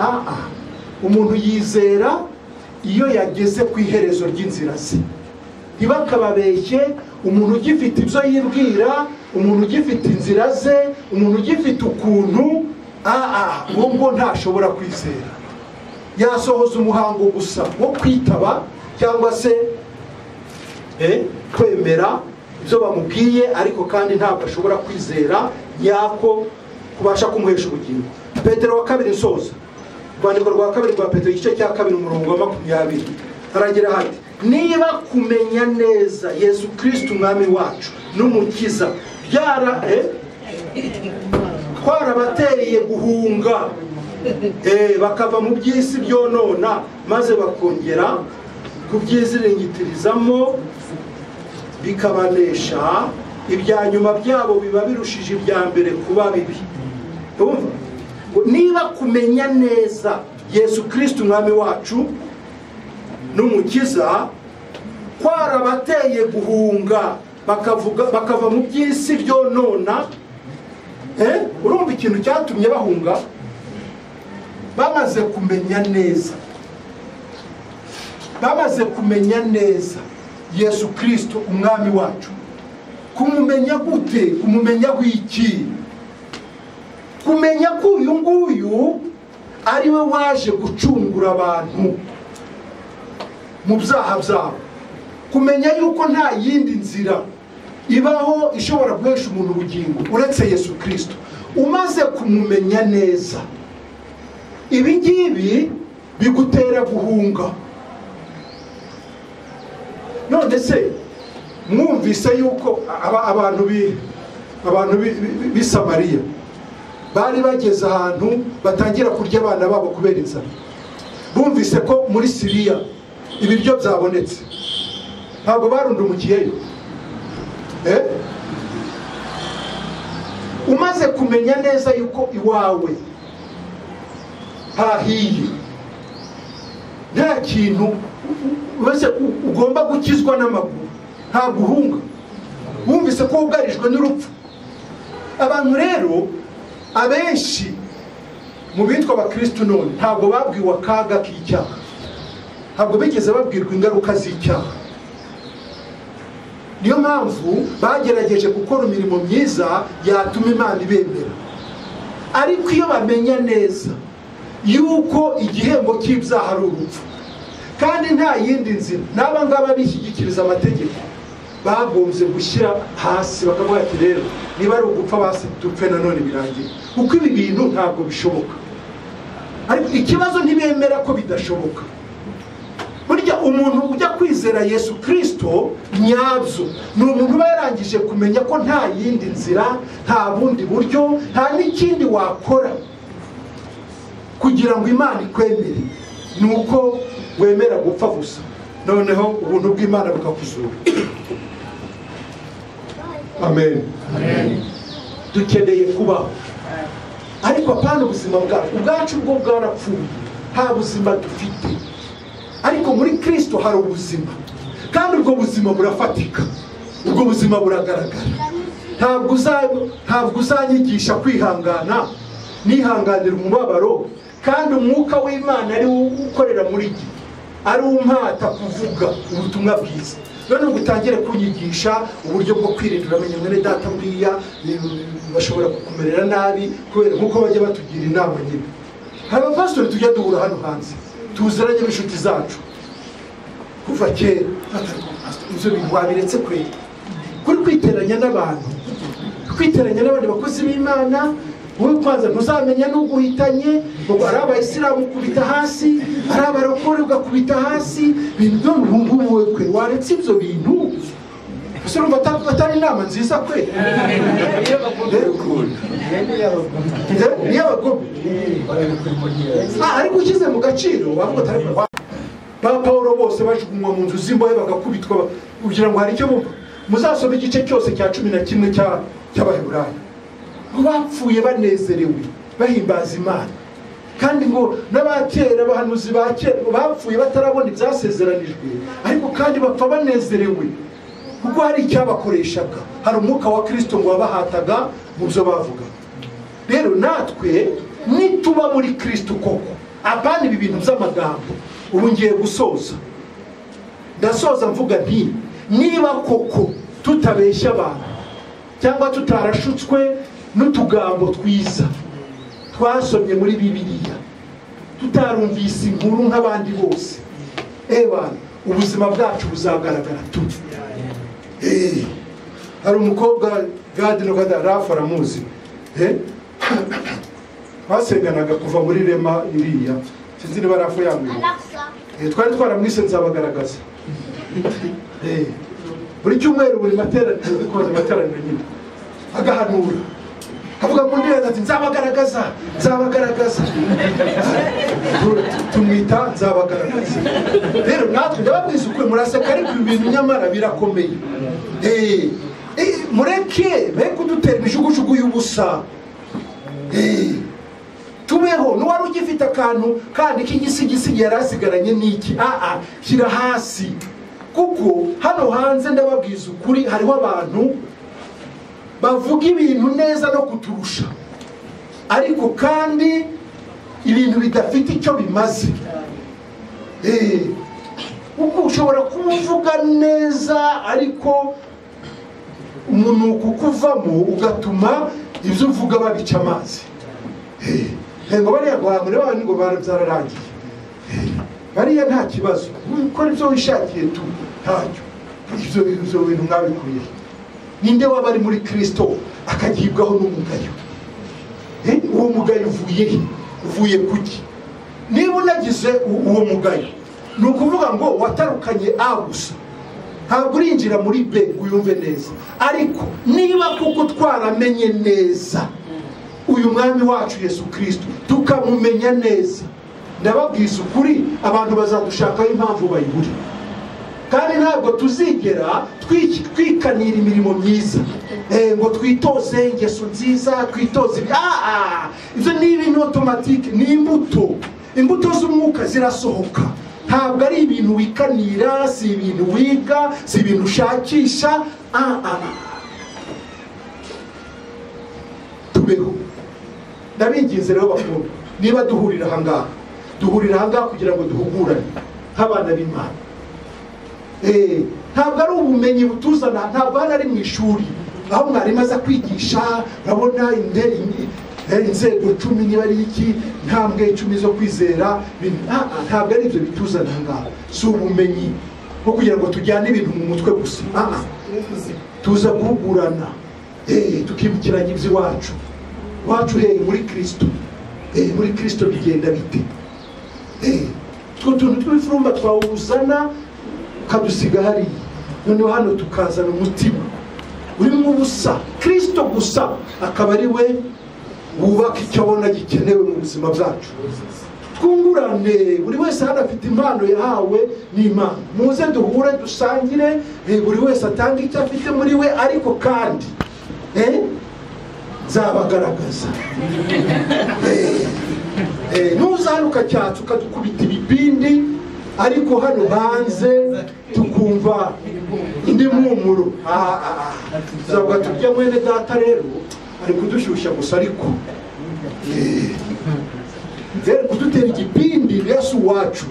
Umuntu yizera iyo yageze ku iherezo ry'inzira ze. Ntibakababeshye umuntu ugifite ibyo yibwira, umuntu ugifite inzira ze, umuntu ugifite ukuntu ubwo ntashobora kwizera. Yasohoza umuhango gusa wo kwitaba cyangwa se kwemera ibyo bamubwiye, ariko kandi ntabwo ashobora kwizera nyako kubasha kumuhesha ubugingo. Petero wa 2 nsoza, rwandiko rwa 2 rwa Petero igice cya 2 umurongo wa 20 haragira hati niba kumenya neza Yesu Kristo umwami wacu n'umukiza twarabateye guhunga bakava mu by'isi byonona maze bakongera kubyiziringitirizamo bikabanesha, ibya nyuma byabo biba birushije ibya mbere kuba bibi. niba kumenya neza Yesu Kristo umwami wacu n'umukiza kwarabateye guhunga bakava mu by'isi byonona, urumva ikintu cyatumye bahunga? Bamaze kumenya neza Yesu Kristo umwami wacu. Kumumenya gute? Kumumenya w'iki? Kumenya ko uyu nguyu ari we waje gucungura abantu mu byaha byabo. Kumenya yuko nta yindi nzira ibaho ishobora guhesha umuntu ubugingo uretse Yesu Kristo. Umaze kumumenya neza, ibi ngibi bigutera guhunga. None se mwumvise yuko abantu b'i Samariya bari bageze ahantu batangira kurya abana babo kubera inzara. Bumvise ko muri Siriya ibiryo byabonetse, ntabwo barundumukiyeyo. Umaze kumenya neza yuko iwawe hahiye, nta kintu wese ugomba gukizwa n'amaguru, nta guhunga. Wumvise ko ugarijwe n'urupfu. Abantu rero abenshi mu bitwa abakristo none ntabwo babwiwe akaga k'icyaha, ntabwo bigeze babwirwa ingaruka z'icyaha. Niyo mpamvu bagerageje gukora imirimo myiza yatuma Imana ibemera. Ariko iyo bamenya neza yuko igihembo cy'ibyaha ari urupfu kandi nta yindi nzira, n'aba ngaba bishyigikiriza amategeko bagombye gushyira hasi bakavuga ati rero niba ari ugupfa basi dupfe nanone birangiye, kuko ibi bintu ntabwo bishoboka. Ariko ikibazo ntibemera ko bidashoboka. Burya umuntu ujya kwizera Yesu Kristo nyabyo ni umuntu uba yarangije kumenya ko nta yindi nzira, nta bundi buryo, nta n'ikindi wakora kugira ngo Imana ikwemere, ni uko wemera gupfa gusa, noneho ubuntu bw'Imana bukakuzura. Amen. Dukeneye kubaho, ariko apana ubuzima ubwacu bwo bwarapfuye, nta buzima dufite. Ariko muri Kristo hari ubuzima, kandi ubwo buzima burafatika, ubwo buzima buragaragara. Ntabwo uzanyigisha kwihangana nihanganira umubabaro, kandi umwuka w'Imana ari ukorera muri jye, ari umpata kuvuga ubutumwa bwiza. None ngutangire kunyigisha uburyo bwo kwirinda. Uramenye mwene data buriya bashobora kukumerera nabi kubera nkuko bajya batugira inama nyine. Hari abapastori tujya duhura hano hanze tuziranye n'inshuti zacu kuva kera, ibyo bintu wabiretse kwera. Kuri kwiteranya n'abandi bakozi b'Imana, wowe kwanza ntuzamenya n'uguhitanye, ngo ari abayisilamu ukubita hasi, ari abarokore ugakubita hasi. Ibintu byo mu ngubu wowe kwe waretse ibyo bintu. Ese urumva atari inama nziza kwe? Y'abagome. Ariko ushyize mu gaciro wavuga atari ba Paulo bose bajugunywa mu nzu z'imbohe bagakubitwa kugira ngo hari icyo bumva. Muzasome igice cyose cya 11 cy'Abaheburayo. Bapfuye banezerewe bahimbaza Imana, kandi ngo n'abatera abahanuzi ba kera bapfuye batarabona ibyasezeranijwe, ariko kandi bapfa banezerewe kuko hari icyabakoreshaga. Hari umwuka wa Kristo ngo wabahataga mu byo bavuga. Rero natwe nituba muri Kristo koko, apana ibi bintu by'amagambo. Ubu ngiye gusoza, ndasoza mvuga nti niba koko tutabeshya abantu cyangwa tutarashutswe n'utugambo twiza twasomye muri Bibiliya, tutarumvise inkuru nk'abandi bose, ubuzima bwacu buzagaragara tu. Hari umukobwa Gadi no Gada Rafa aramuzi, basenganaga kuva muri Rema iriya, sinzi niba Rafa yamwibuka. Twari twaramwise Nzabagaragaza. Buri cyumweru buri materaniro nyine agahanura, avuga mu ndimi ati nzabagaragaza. Tumwita Nzabagaragaza. Rero natwe ndababwiza ukuri, muraseka ariko ibi bintu nyamara birakomeye. Mureke kudutera imijugujugu y'ubusa. tubeho. n'uwari ugifite akantu kandi k'igisigisi yari asigaranye n'iki, shyira hasi, kuko hano hanze ndababwiza ukuri hariho abantu bavuga ibintu neza no kuturusha, ariko kandi ibintu bidafite icyo bimaze. Kuko ushobora kuvuga neza ariko umunuko ukuvamo ugatuma ibyo uvuga babica amazi. Ngo bariya guhangura abantu ngo byararangiye, bariya nta kibazo, ukora ibyo wishakiye tu ntacyo. Ibyo bintu mwabikuye. Ninde waba ari muri Kristo akagibwaho n'umugayo? Uwo mugayo uvuye he? Uvuye kuki? Niba unagize uwo mugayo, ni ukuvuga ngo watarukanye A gusa, ntabwo urinjira muri B uyumve neza. Ariko niba kuko twaramenye neza uyu mwami wacu Yesu Kristo, tukamumenya neza, ndababwiza ukuri abantu bazadushakaho impamvu bayiburi. Kandi ntabwo tuzigera twikanira imirimo myiza, ngo twitoze ingeso nziza, twitoze ibyo ni ibintu automatique, ni imbuto z'umwuka zirasohoka. Ntabwo ari ibintu wikanira, si ibintu wiga, si ibintu ushakisha. Tubeho. Ndabinginze rero bakunda, niba duhurira ahangaha kugira ngo duhugurane nk'abana b'Imana. Ntabwo ari ubumenyi butuzana, ntabwo hano ari mu ishuri aho mwarimu aza kwigisha, urabona inzego 10 niba ari iki, ntambwe 10 zo kwizera. Ntabwo ari ibyo bituzana ahangaha, si ubumenyi bwo kugira ngo tujyane ibintu mu mutwe gusa. Tuza guhugurana, tukibukiranya iby'iwacu. Wacu muri Kristo, muri Kristo bigenda bite? Two tuntu tw'ifurumba twawuzana kadusiga hariya, noneho hano tukazana umutima urimo ubusa, Kristo gusa akaba ari we wubaka icyo abona gikenewe mu buzima bwacu. Twungurane, buri wese hano afite impano yahawe n'Imana, muze duhure dusangire, buri wese atanga icyo afite muri we, ariko kandi nzabagaragaza. Nuzanuka cyatsi ukadukubita ibibindi, ariko hano hanze tukumva indi mpumuro. Tuzavuga turya mwene data rero ari kudushyushya gusa, ariko kudutera igipindi Yesu wacu.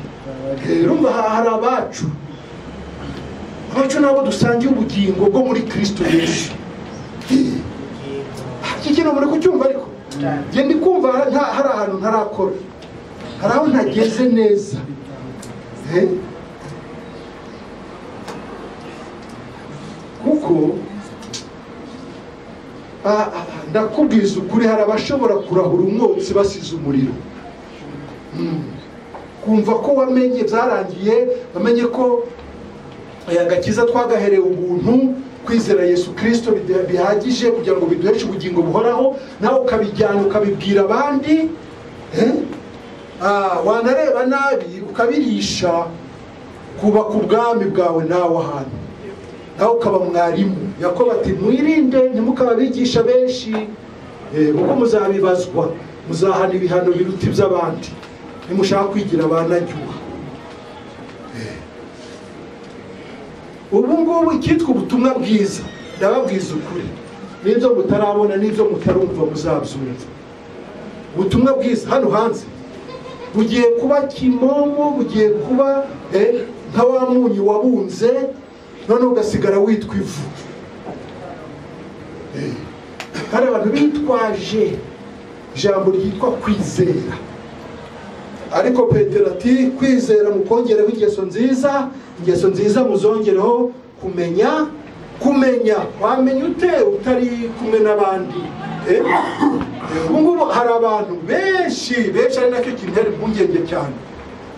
Rumva hari abacu nabo dusangiye ubugingo bwo muri Kristo Yesu. Iki kintu muri kucyumva, ariko ndi kumva hari ahantu ntarakora, hari aho ntageze neza. Kuko ndakubwiza ukuri, hari abashobora kurahura umwotsi basize umuriro. Kumva ko wamenye byarangiye, wamenye ko agakiza twagaherewe ubuntu, kwizera Yesu Kristo bihagije kugira ngo biduheshe ubugingo buhoraho, nawe ukabijyana ukabibwira abandi. Wanareba nabi ukabirisha kubaka ubwami bwawe nawe ahantu, nawe ukaba mwarimu. Yakobo ati mwirinde ntimukababigisha benshi, kuko muzabibazwa, muzahana ibihano biruta iby'abandi nimushaka kwigira abanajyuha. Ubu ngubu icyitwa ubutumwa bwiza, ndababwiza ukuri, n'ibyo mutarabona n'ibyo mutarumva muzabyumva. Ubutumwa bwiza hano hanze bugiye kuba kimomo, bugiye kuba nka wa munyu wabunze, none ugasigara witwa ivu. Hari abantu bitwaje ijambo ryitwa kwizera, ariko Petero ati kwizera mukongereho ingeso nziza muzongereho kumenya. Wamenya ute utari kumwe n'abandi? Ngubu hari abantu benshi ari nacyo kintera impungenge cyane.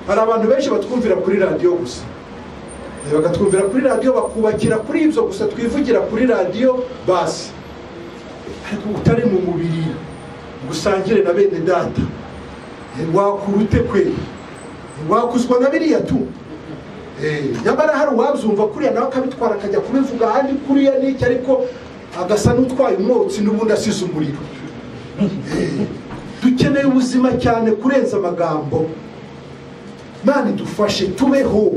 Hari abantu benshi batwumvira kuri radio gusa, bagatwumvira kuri radio, bakubakira kuri ibyo gusa, twivugira kuri radio basi, ariko utari mu mubiri gusangire na bene data. Wakurute kwe, wakuzwa na biriya tu. Nyamara hari uwabyumva kuriya nawe akabitwara akajya kubivuga ahandi kuriya n'iki, ariko agasa n'utwaye umwotsi n'ubundi asize umuriro. dukeneye ubuzima cyane kurenza amagambo. Mana idufashe tubeho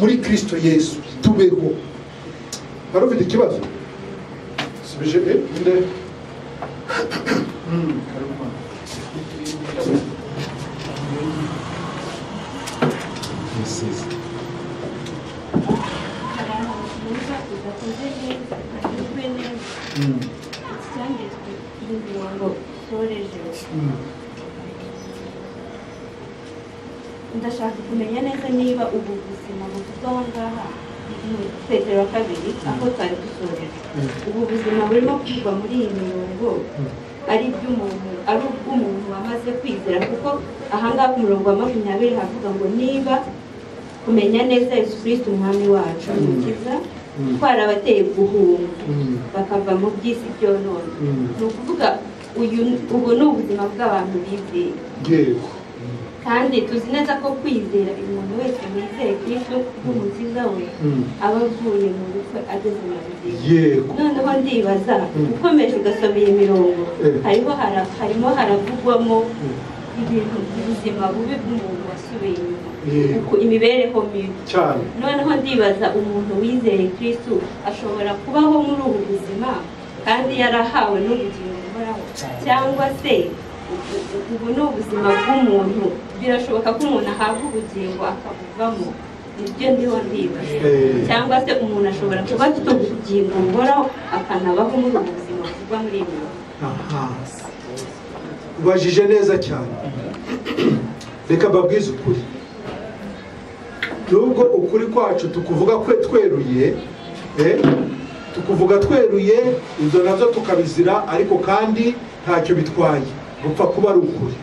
muri Kristo Yesu, tubeho. Hari ufite ikibazo? Subije inde? ndashaka kumenya neza niba ubu buzima buvugwa aha ngaha Petero wa kabiri aho twari dusoreje, ubu buzima burimo kwigwa muri iyi mirongo ari ubw'umuntu wamaze kwizera, kuko aha ngaha ku murongo wa 20 havuga ngo niba kumenya neza Yesu Kristo umwami wacu umukiza twarabateye guhunga bakava mu by'isi byonone. Ni ukuvuga ubu ni ubuzima bw'abantu bizeye, kandi tuzi neza ko kwizera umuntu wese wizeye Kristo nk'umukiza we aba avuye mu rupfu ageze mu buzima. Noneho ndibaza ukomeje ugasoma iyi mirongo harimo haravugwamo ibintu by'ubuzima bubi bw'umuntu wasubiye inyuma, imibereho mibi cyane. Noneho ndibaza umuntu wizeye Kristo ashobora kubaho muri ubu buzima kandi yarahawe n'ubugingo buhoraho, cyangwa se ubu ni ubuzima bw'umuntu birashoboka ko umuntu ahabwa ubugingo akabuvamo? Nibyo ndiho ndibaza. Cyangwa se umuntu ashobora kuba afite ubugingo buhoraho akanabaho muri ubu buzima buvugwa muri iyi mirongo? Ubajije neza cyane. Reka mbabwize ukuri, nubwo ukuri kwacu tukuvuga tweruye, tukuvuga tweruye, ibyo nabyo tukabizira, ariko kandi ntacyo bitwaye, gupfa kuba ari ukuri.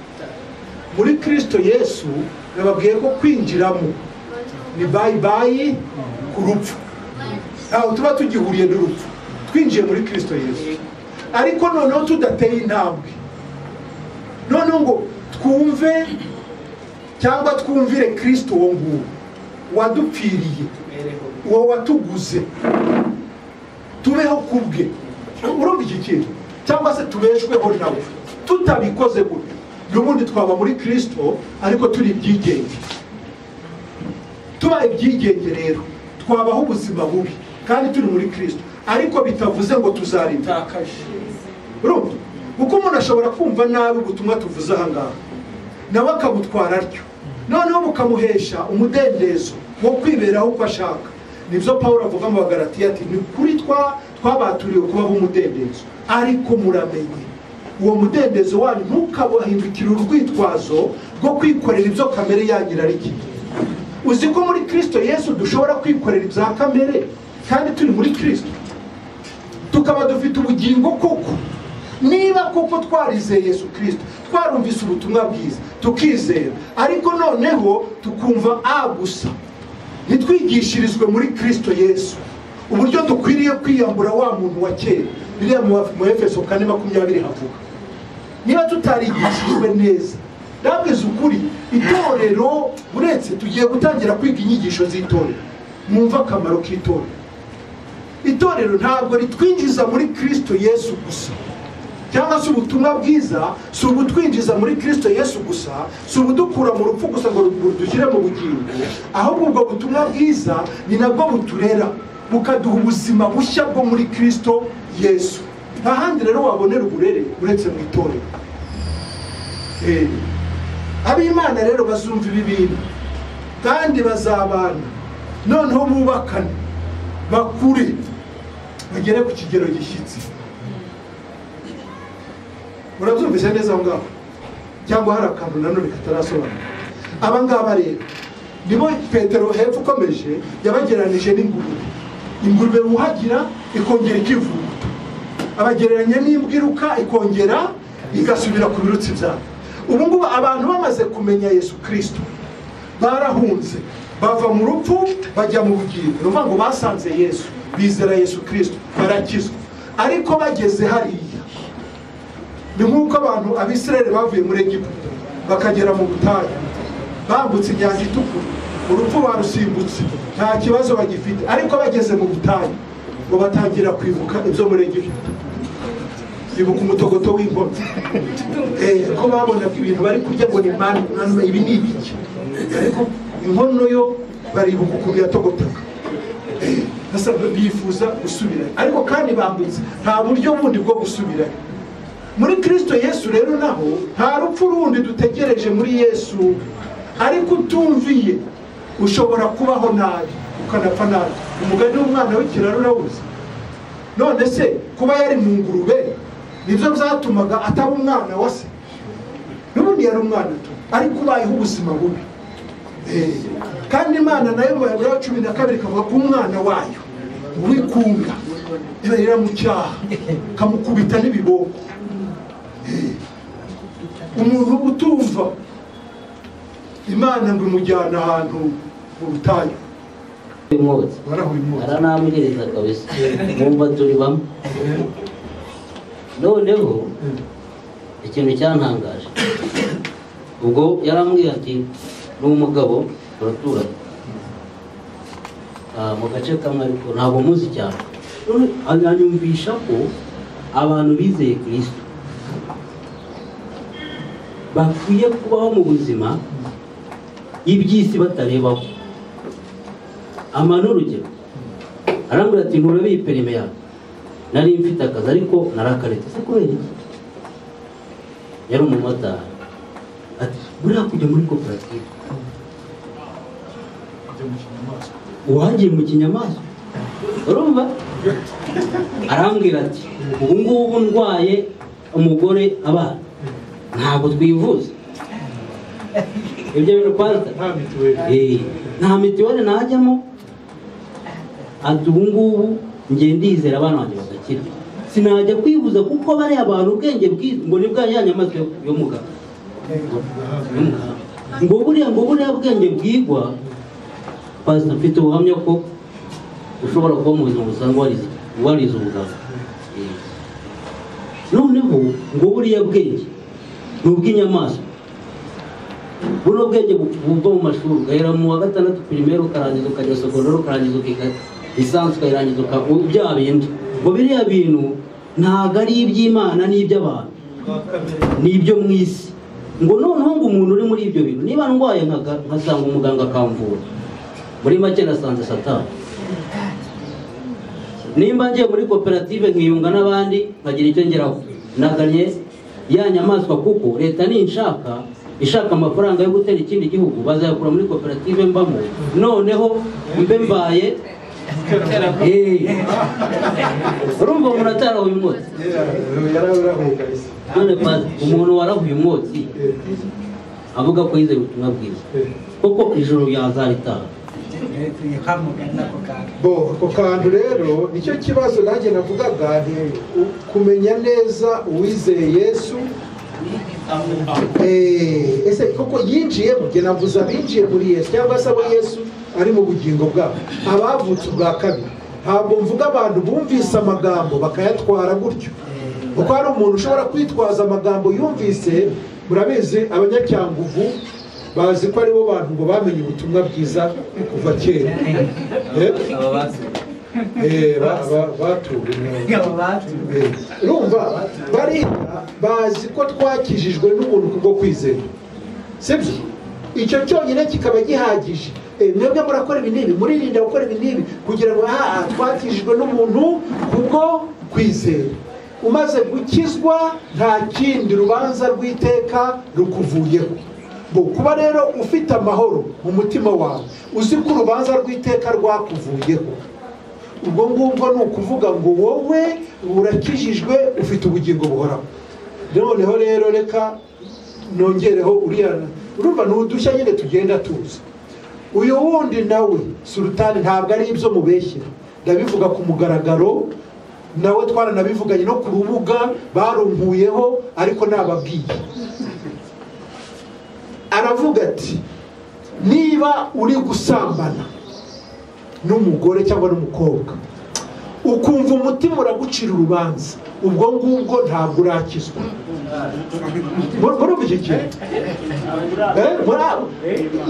Muri Kristo Yesu nababwiye ko kwinjiramo ni bayi ku rupfu, ntaho tuba tugihuriye n'urupfu twinjiye muri Kristo Yesu. Ariko noneho tudateye intambwe, noneho ngo twumve cyangwa twumvire Kristo uwo nguwo wadupfiriye, uwo watuguze, tubeho kubwe. Urumva iki kintu? Cyangwa se tubeshweho nawe. Tutabikoze gutyo n'ubundi twaba muri Kristo ariko turi ibyigenge. Tubaye ibyigenge rero twabaho ubuzima bubi kandi turi muri Kristo, ariko bitavuze ngo tuzaritakaje. Urumva? Kuko umuntu ashobora kumva nabi ubutumwa tuvuze aha ngaha, nawe akabutwara atyo, noneho bukamuhesha umudendezo wo kwiberaho uko ashaka. Nibyo Pawulo avuga mu Bagalatiya ati ni kuri twabaturiwe kubaho umudendezo, ariko muramenye uwo mudendezo wanyu ntukabahindukire urwitwazo rwo kwikorera ibyo kamere yangira ari iki. Uzi ko muri Kristo Yesu dushobora kwikorera ibya kamere kandi turi muri Kristo tukaba dufite ubugingo koko, niba koko twarizeye Yesu Kristo, twarumvise ubutumwa bwiza tukizera, ariko noneho tukumva gusa nitwigishirizwe muri Kristo Yesu uburyo dukwiriye kwiyambura wa muntu wa kera. Biriya mu Efeso 4:20 havuga. Niba tutarigishijwe neza, ndabwiza ukuri, itorero uretse tugiye gutangira kwiga inyigisho z'itorero, mwumva akamaro k'itorero. Itorero ntabwo ritwinjiza muri Kristo Yesu gusa, cyangwa se ubutumwa bwiza si ubutwinjiza muri Kristo Yesu gusa, si ubudukura mu rupfu gusa ngo dushyire mu bugingo, ahubwo ubwo butumwa bwiza ni nabwo buturera bukaduha ubuzima bushya bwo muri Kristo Yesu. Nta handi rero wabonera uburere uretse mu itorero. Ab'Imana rero bazumva ibi bintu kandi bazabana, noneho bubakane, bakure, bagere ku kigero gishyitsi. Murabyumvise neza aho ngaho? Cyangwa hari akantu nanone katarasobanura? Aba ngaba rero nibo Petero hepfo ukomeje yabagereranije n'ingurube. Ingurube wuhagira ikongera ikivuguta, abagereranya n'imbwa iruka ikongera igasubira ku birutsi byayo. Ubu ngubu abantu bamaze kumenya Yesu Kristo barahunze, bava mu rupfu bajya mu bugingo. Ni ukuvuga ngo basanze Yesu, bizera Yesu Kristo, barakizwa. Ariko bageze hariya, ni nk'uko abantu Abisirayeli bavuye muri Egiputa bakagera mu butayu, bambutse inyanja itukura, urupfu barusimbutse, nta kibazo bagifite. Ariko bageze mu butayu ngo batangira kwibuka ibyo muri Egiputa. ibuka umutogoto w'inkono ko babonaga ibintu bari kurya ngo ni mani ibi ni ibiki, ariko inkono yo baribuka ukuntu yatogotaga, bifuza gusubirayo, ariko kandi bambutse nta buryo bundi bwo gusubirayo. Muri Kristo Yesu rero naho nta rupfu rundi dutegereje muri Yesu, ariko utumviye ushobora kubaho nabi ukanapfa nabi. Umugani w'umwana w'ikiraro urawuzi. None se kuba yari mu ngurube nibyo byatumaga ataba umwana wa se? N'ubundi yari umwana tu, ariko ubayeho ubuzima bubi. Kandi Imana nayo mu Heburayo 12 ikavuga ko umwana wayo wikunga ibarira mu cyaha kamukubita n'ibiboko. Umuntu utumva Imana ngo imujyana ahantu mu butayu aranamwiriza kabisa, mwumva turi bamwe. Noneho ikintu cyantangaje, ubwo yarambwiye ati ni umugabo turaturanye mu gace kamwe ariko ntabwo muzi cyane. Anyumvisha ko abantu bizeye Kristo bakwiye kubaho mu buzima iby'isi batarebaho. Urugero arambwira ati nturabiye perime yawe, nari mfite akazi ariko narakaretse. Se kubera iki? Yari umumotari. Ati buriya kujya muri koperative uwagiye mu kinyamaswa, urumva? Arambwira ati ubu ngubu ndwaye umugore abana ntabwo twivuza. Ibyo bintu pastor nta mituweli najyamo. Ati ubu ngubu ngiye ndizera abana banjye bagakira, sinajya kwibuza kuko bari abantu ubwenge bwiza ngo nibwa yanyamaswa yo mugabo ngo buriya bwenge bwigwa. Pastor mfite ubuhamya ko ushobora kuba mu buzima busanzwe warize ubuganga. Noneho ngo buriya bwenge ni ubw'inyamaswa. Buno bwenge buva mu mashuri ugahera mu wa 6 primaire ukarangiza ukajya secondaire ukarangiza ukiga lisansi ukayirangiza bya bindi. Ngo biriya bintu ntabwo ari iby'Imana n'iby'abantu, ni ibyo mu isi. Ngo noneho ngo umuntu uri muri ibyo bintu niba ndwaye nkasanga umuganga akamvura, muri make nasanze Satani. Nimba ngiye muri koperative nkiyunga n'abandi nkagira icyo ngeraho, naganye ya nyamaswa kuko leta ninshaka ishaka amafaranga yo gutera ikindi gihugu bazayakura muri koperative mbamo, noneho mbe mbaye urumva umuntu atarahuye umwotsi. None umuntu warahuye umwotsi avuga ko yizeye ubutumwa bwiza koko ijoro yazaritaha. Ako kantu rero nicyo kibazo nanjye navugaga, kumenya neza uwizeye Yesu. Ese koko yinjiyemo, njye navuze abinjiye muri Yesu cyangwa se abo Yesu ari mu bugingo bwabo, abavutse ubwa kabiri. Ntabwo mvuga abantu bumvise amagambo bakayatwara gutyo, kuko hari umuntu ushobora kwitwaza amagambo yumvise. Murabizi abanyacyanguvu bazi ko aribo bantu ngo bamenye ubutumwa bwiza kuva kera. Urumva bari bazi ko twakijijwe n'umuntu kubwo kwizera, sibyo? Icyo cyonyine kikaba gihagije. Mwebwe murakora ibi n'ibi, muririnda gukora ibi n'ibi kugira ngo twakijijwe n'umuntu kubwo kwizera. Umaze gukizwa nta kindi rubanza rw'iteka rukuvuyeho. Kuba rero ufite amahoro mu mutima wawe, uzi ko urubanza rw'iteka rwakuvuyeho, ubwo ngubwo ni ukuvuga ngo wowe urakijijwe, ufite ubugingo buhoraho. Noneho rero reka nongereho uriya, urumva ni udushya nyine tugenda tuza. Uyu wundi nawe Sultani ntabwo ari ibyo mubeshyira, ndabivuga ku mugaragaro, nawe twaranabivuganye no ku rubuga barumpuyeho, ariko nababwiye. Aravuga ati niba uri gusambana n'umugore cyangwa n'umukobwa ukumva umutima uragucira urubanza, ubwo ngubwo ntabwo urakizwa. Murumva iki kintu?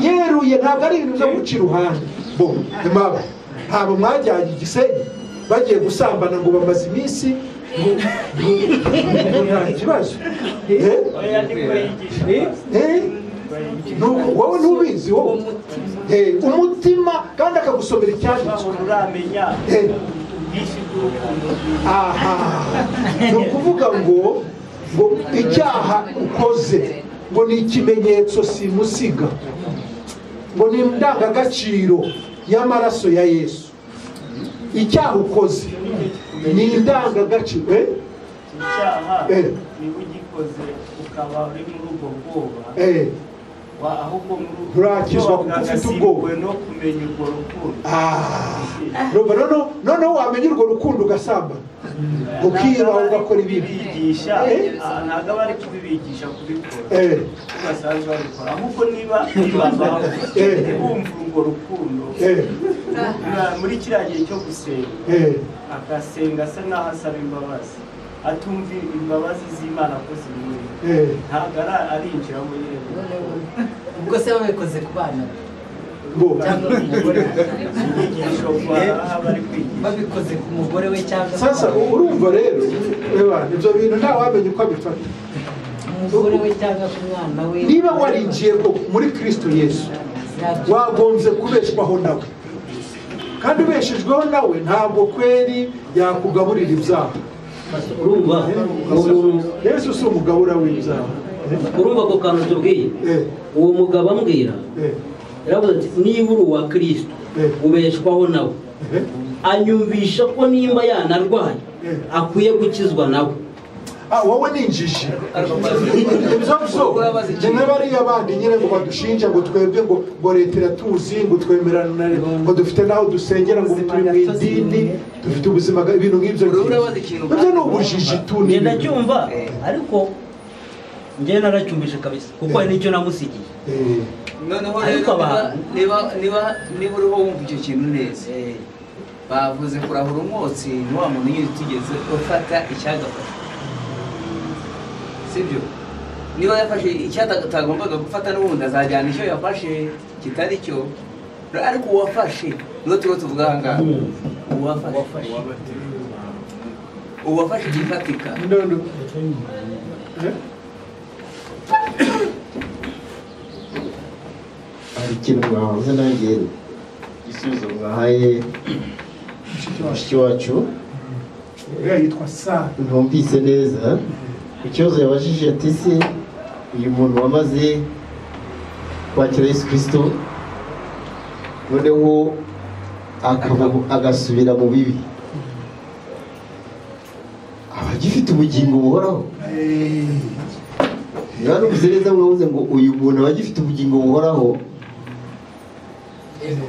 Yeruye ntabwo ari ibintu byo guca iruhande. Ntabwo mwajyanye Gisenyi bagiye gusambana ngo bamaze iminsi nta kibazo wowe ntubizi wowe umutima kandi akagusomera icyanditswe uramenya aha ni ukuvuga ngo icyaha ukoze ngo ni ikimenyetso simusiga ngo ni indangagaciro y'amaraso ya Yesu. Icyaha ukoze ni indangagaciro icyaha niba ugikoze ukaba uri muri ubwo bwoba ahubwo urakizwa kuko ufite ubwoba no kumenya urwo rukundo noneho wamenya urwo rukundo ugasamba ukiba ugakora ibibi ntabwo aba ari kubibigisha kubikora basanzwe babikora ahubwo niba bumva urwo rukundo muri kiriya gihe cyo gusenga agasenga asa n'aho asaba imbabazi atumva imbabazi z'Imana ko zimuri ntabwo arinjiramo nyine ubwo se babikoze ku bana babikoze ku mugore we cyangwa sasa urumva rero ibyo bintu nta wamenya uko abifata umugore we cyangwa ku mwana we. Niba warinjiye muri Kristo Yesu wagombye kubeshwaho nawe, kandi ubeshejweho nawe ntabwo kweri yakugaburira ibyaha. urumva Yesu si umugabura w'ibyaha. urumva ko kantu tubwiye uwo mugabo ambwira yaravuze ati niba uri uwa Kristo ubeshwaho nawe, anyumvisha ko nimba yanarwaye akwiye gukizwa nawe. Wowe ni injiji. Nyine bariya bandi nyine ngo badushinja ngo twebwe ngo leta iratuzi ngo twemerana ngo dufite naho dusengera ngo turi mu idini dufite ubuzima ibintu nk'ibyo ibyo ni ubujiji tuni. Ngenda cyumva ariko njye naracyumvishe kabisa kuko ari nicyo namusigiye. Noneho niba uriho wumva icyo kintu neza bavuze kurahura umwotsi ni wa muntu nyine tugeze ufata icyagafasha, sibyo? Niba yafashe icyatagombaga gufata n'ubundi azajyana icyo yafashe kitari cyo, ariko uwafashe niho tuba tuvuga aha ngaha uwafashe igifatika. hari ikintu mwahoze nanjye igisubizo mwahaye mushiki wacu yitwa Sara, ntumvise neza ikibazo yabajije ati se uyu muntu wamaze kwakira Yesu Kristo noneho agasubira mu bibi aba agifite ubugingo buhoraho? niba numvise neza mwavuze ngo uyu muntu aba agifite ubugingo buhoraho,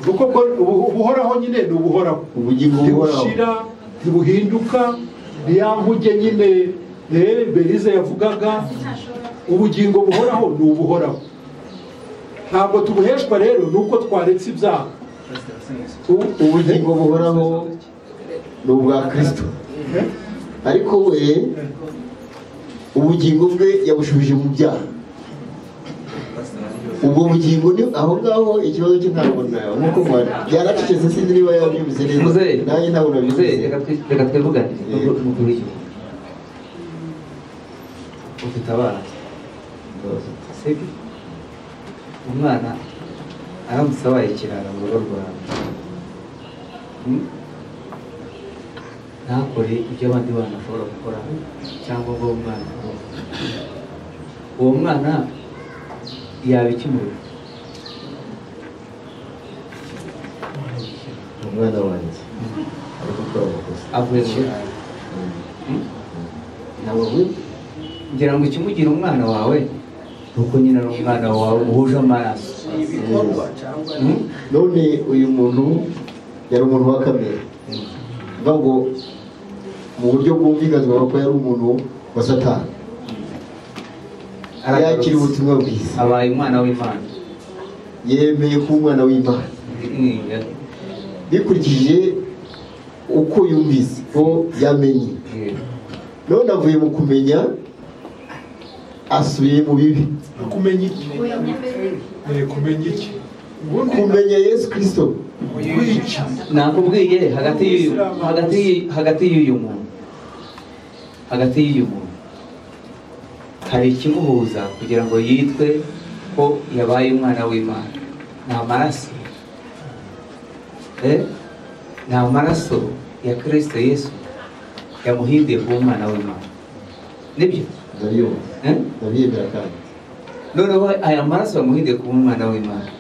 kuko ubuhoraho nyine ni ubuhoraho, ubugingo buhoraho ntibushira ntibuhinduka. Ni ya mpuge nyine Belize yavugaga, ubugingo buhoraho ni ubuhoraho. Ntabwo tubuheshwa rero nuko twaretse ibyaha. ubugingo buhoraho ni ubwa Kristo, ariko we ubugingo bwe yabushubije mu byaha. ubwo bugingo ni aho ngaho ikibazo cyo ntabwo nawe nkuko byaracecetse sinzi niba yabyumvise neza nanjye ntabwo nabivuze. Reka twivugane ufite abana sibyo? Umwana aramutse abaye ikirara mu rugo rwawe ntakore ibyo abandi bana bashobora gukora cyangwa ngo uwo mwana yaba ikimurira? umwana wanjye ariko gukora amakosa avuye kirara ntabwo ngira ngo ikimugira umwana wawe nuko nyine ari umwana wawe uhuje amaraso. none uyu muntu yari umuntu wa kamere, bivuga ngo mu buryo bwumvikana ko yari umuntu wa Satani, yakira ubutumwa bwiza, abaye umwana w'Imana, yemeye kuba umwana w'Imana bikurikije uko yumvise ko yamenye. none avuye mu kumenya asubiye mu bibi. Kumenya iki? Kumenya iki? kumenya Yesu Kristo. nakubwiye hagati y'uyu muntu hagati y'uyu muntu hari ikimuhuza kugira ngo yitwe ko yabaye umwana w'Imana. Ni amaraso, ni amaraso ya Kristo Yesu yamuhinduye kuba umwana w'Imana. Nibyo ndabyemera kandi noneho aya maraso yamuhinduye kuba umwana w'Imana.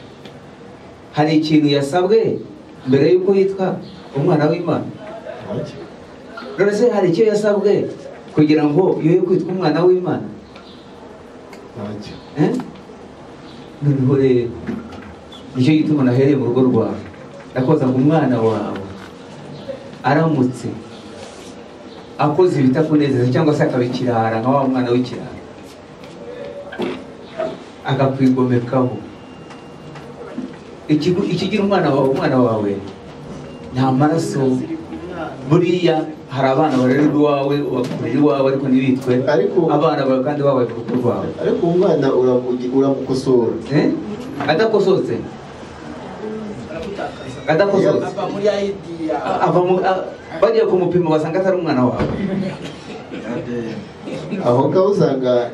Hari ikintu yasabwe mbere y'uko yitwa umwana w'Imana? None se hari icyo yasabwe kugira ngo yoye kwitwa umwana w'Imana? Noneho rero nicyo gituma nahereye mu rugo rwawe ndakoza ngo umwana wawe aramutse akoze ibitakunezeza cyangwa se akabikirara nka wa mwana w'ikirara akakwigomekaho, ikigira umwana wawe nta maraso. Buriya hari abana barererwa iwawe bakurira iwawe ariko ntibitwe abana bawe kandi babaye mu rugo rwawe. ariko umwana uramukosora adakosotse bagiye kumupima basanga atari umwana wawe. aho ngaho usanga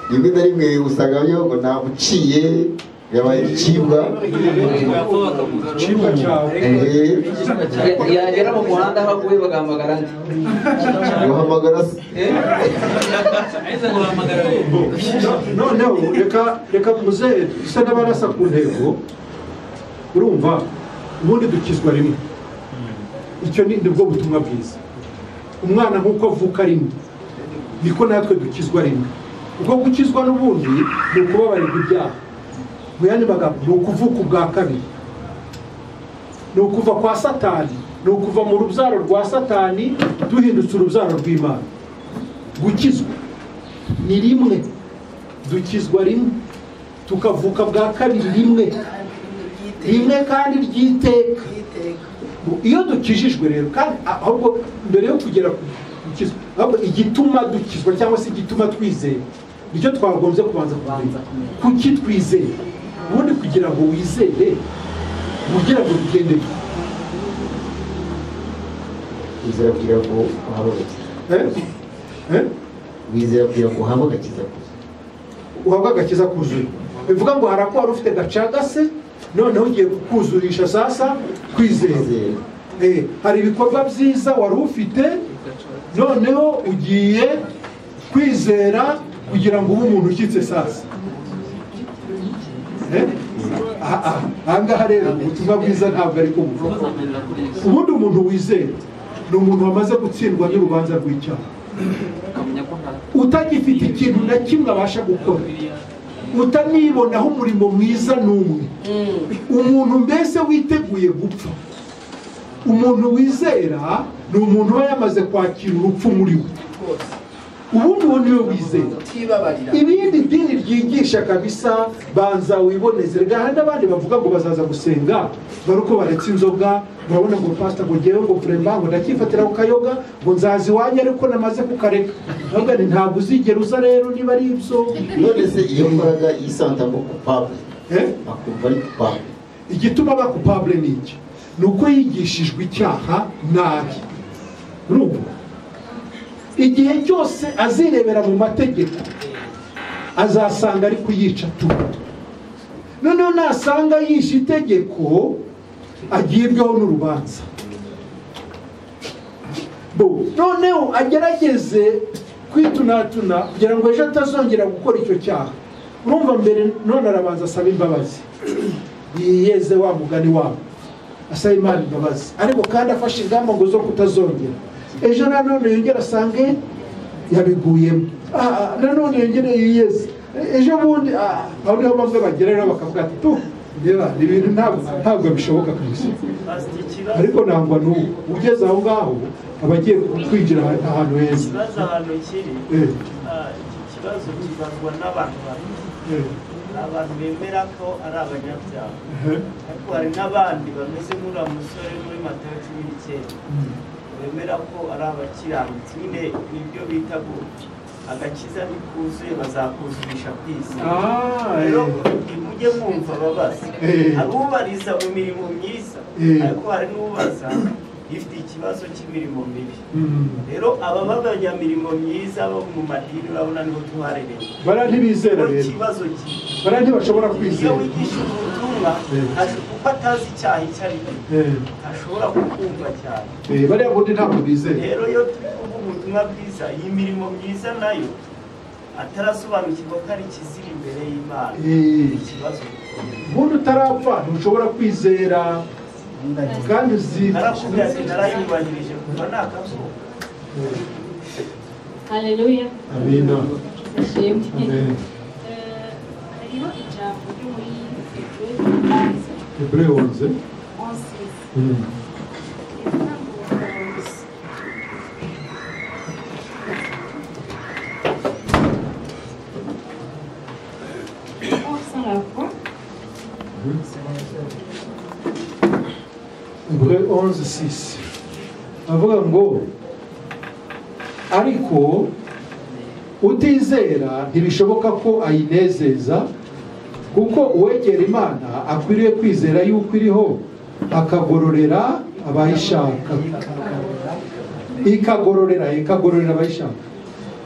rimwe na rimwe usanga ngo namuciye yabaye ikibwa yagera mu muhanda aho aguye bagahamagara nde? guhamagara se noneho reka muzehe isa n'abarasa ku ntego. Urumva ubundi dukizwa rimwe, icyo ni bwo butumwa bwiza. Umwana nk'uko avuka rimwe niko natwe dukizwa rimwe. Ubwo gukizwa n'ubundi ni ukubabarirwa ibyaha, mu yandi magambo ni ukuvuka ubwa kabiri, ni ukuva kwa Satani, ni ukuva mu rubyaro rwa Satani duhindutse urubyaro rw'Imana. Gukizwa ni rimwe, dukizwa rimwe, tukavuka bwa kabiri rimwe kandi ry'iteka. Iyo dukijijwe rero kandi ahubwo mbere yo kugera gukizwa, ahubwo igituma dukizwa cyangwa se igituma twizera nicyo twagombye kubanza kumenya. Kuki twizeye? Ubundi kugira ngo wizere kugira ngo bigende wizera kugira ngo uhabwe agakiza uhabwe agakiza kuzuye. Bivuga ngo hari ako wari ufite gacagase noneho ugiye kukuzurisha sasa kwizera. Hari ibikorwa byiza wari ufite noneho ugiye kwizera kugira ngo ube umuntu ushyitse sasa. Ahangaha rero ubutumwa bwiza ntabwo ari kubuvuga. Ubundi umuntu wizera ni umuntu wamaze gutsindwa n'urubanza rw'icyaha, utagifite ikintu na kimwe abasha gukora, utanibonaho umurimo mwiza n'umwe. Umuntu mbese witeguye gupfa. Umuntu wizera ni umuntu uba yamaze kwakira urupfu muri we. Ubundi uwo niwe wizera. Ibindi dini ryigisha kabisa banza wiboneze. Hari n'abandi bavuga ngo bazaza gusenga bari uko baretse inzoga, urabona ngo pastor ngo ngewe ngo vraiment ngo ndakifatira ku kayoga ngo nzazi iwanyu ariko namaze kukareka. Ntabwo uzigera uza rero niba ari ibyo. none se iyo mbaraga yisantamo coupable akumva ari coupable, igituma aba coupable ni iki? Ni uko yigishijwe icyaha nabi. Urumva igihe cyose azirebera mu mategeko azasanga ari kuyica tu. Noneho nasanga yishe itegeko agibwaho n'urubanza. Noneho agerageze kwitunatuna kugira ngo ejo atazongera gukora icyo cyaha. Urumva mbere none arabanza asaba imbabazi, yiyeze wa mugani wabo, asaba Imana imbabazi, ariko kandi afashe ingamba ngo zo kutazongera. Ejo nanone yongera asange yabiguyemo, nanone yongere yiyeze. Ejo bundi aho niho bamwe bagera rero bakavuga ati tu reba ibintu ntabwo bishoboka kabisa. Ariko nangwa n'ubu ugeze aho ngaho abagiye kwinjira ahantu heza. Ikibazo ahantu kiri, ikibazo kibazwa n'abantu babiri. Abantu bemera ko ari abanyabyaha, ariko hari n'abandi bameze nk'uriya musore muri Matayo 19 bemera ko ari abakiranutsi. Nyine nibyo bita ngo agakiza nikuzuye bazakuzurisha ku isi. Rero mujye mwumva ababaza, hari ubariza mu mirimo myiza ariko hari n'ubaza ifite ikibazo cy'imirimo mibi. Rero aba b'abanyamirimo myiza bo mu madini urabona niho tuharereye. Bara ntibizera rero. Ikibazo bara ntibashobora kwizera. Iyo wigisha ubutumwa kuko atazi icyaha icyo ari cyo ashobora kukumva cyane. Bariya bundi ntabwo bizera. Rero iyo turi kuvuga ubutumwa bwiza iyi mirimo myiza nayo atarasobanukirwa ko ari ikizira imbere y'Imana. Ikibazo ubundi utarapfa ntushobora kwizera kandi uzi narakubwira ati narayubahirije kuva nakazuba. Haleluya. Amina. Hariho ijambo ryo muri Hebreu 11. Hebreu 11:6 avuga ngo ariko utizera ntibishoboka ko ayinezeza kuko uwegera Imana akwiriye kwizera yuko iriho akagororera abayishaka ikagororera abayishaka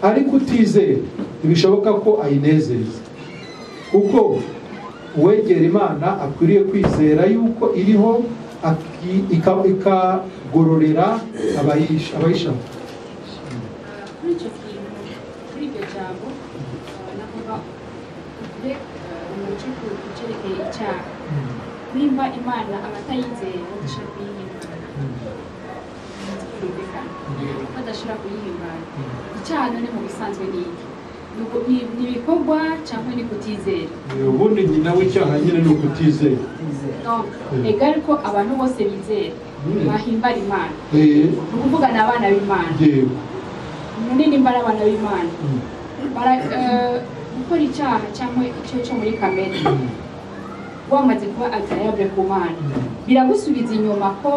ariko utizera ntibishoboka ko ayinezeza kuko uwegera Imana akwiriye kwizera yuko iriho ikagororera abayishaka. Kuri icyo kintu, kuri iryo jambo navuga ufite umuco ku cyerekeye icyaha. Nimba Imana abatayizera badashobora kuyihimbara, badashobora kuyihimbara, icyaha none mu bisanzwe ni iki? Ni ibikorwa cyangwa ni kutizera? Ubundi nyina w'icyaha nyine ni ukutizera. Ega ariko abantu bose bizera bahimbara Imana, ni ukuvuga ni abana b'Imana. Munini mbara abana b'Imana gukora icyaha cyangwa icyo cyo muri kamere wamaze kuba agayable ku Mana biragusubiza inyuma ko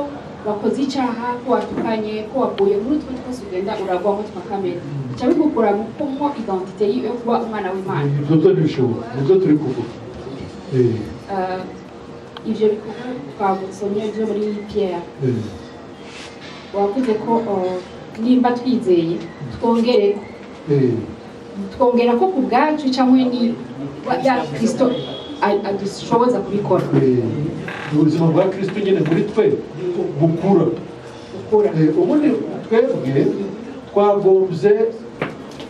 wakoze icyaha, ko watukanye, ko wakuye muri utwo twose ugenda uragwamo twa kamere, cyo bigukura mu kuko identité yo kuba umwana w'Imana. Ibyo ntibishoboka, nibyo turi kuvuga. Ibyo bikorwa twagusomye byo muri Pierre wavuze ko nimba twizeye twongera ko ku bwacu cyangwa ni ya Kristo adushoboza kubikora. Ubuzima bwa Kristo nyine muri twe bukura. Ubundi twebwe twagombye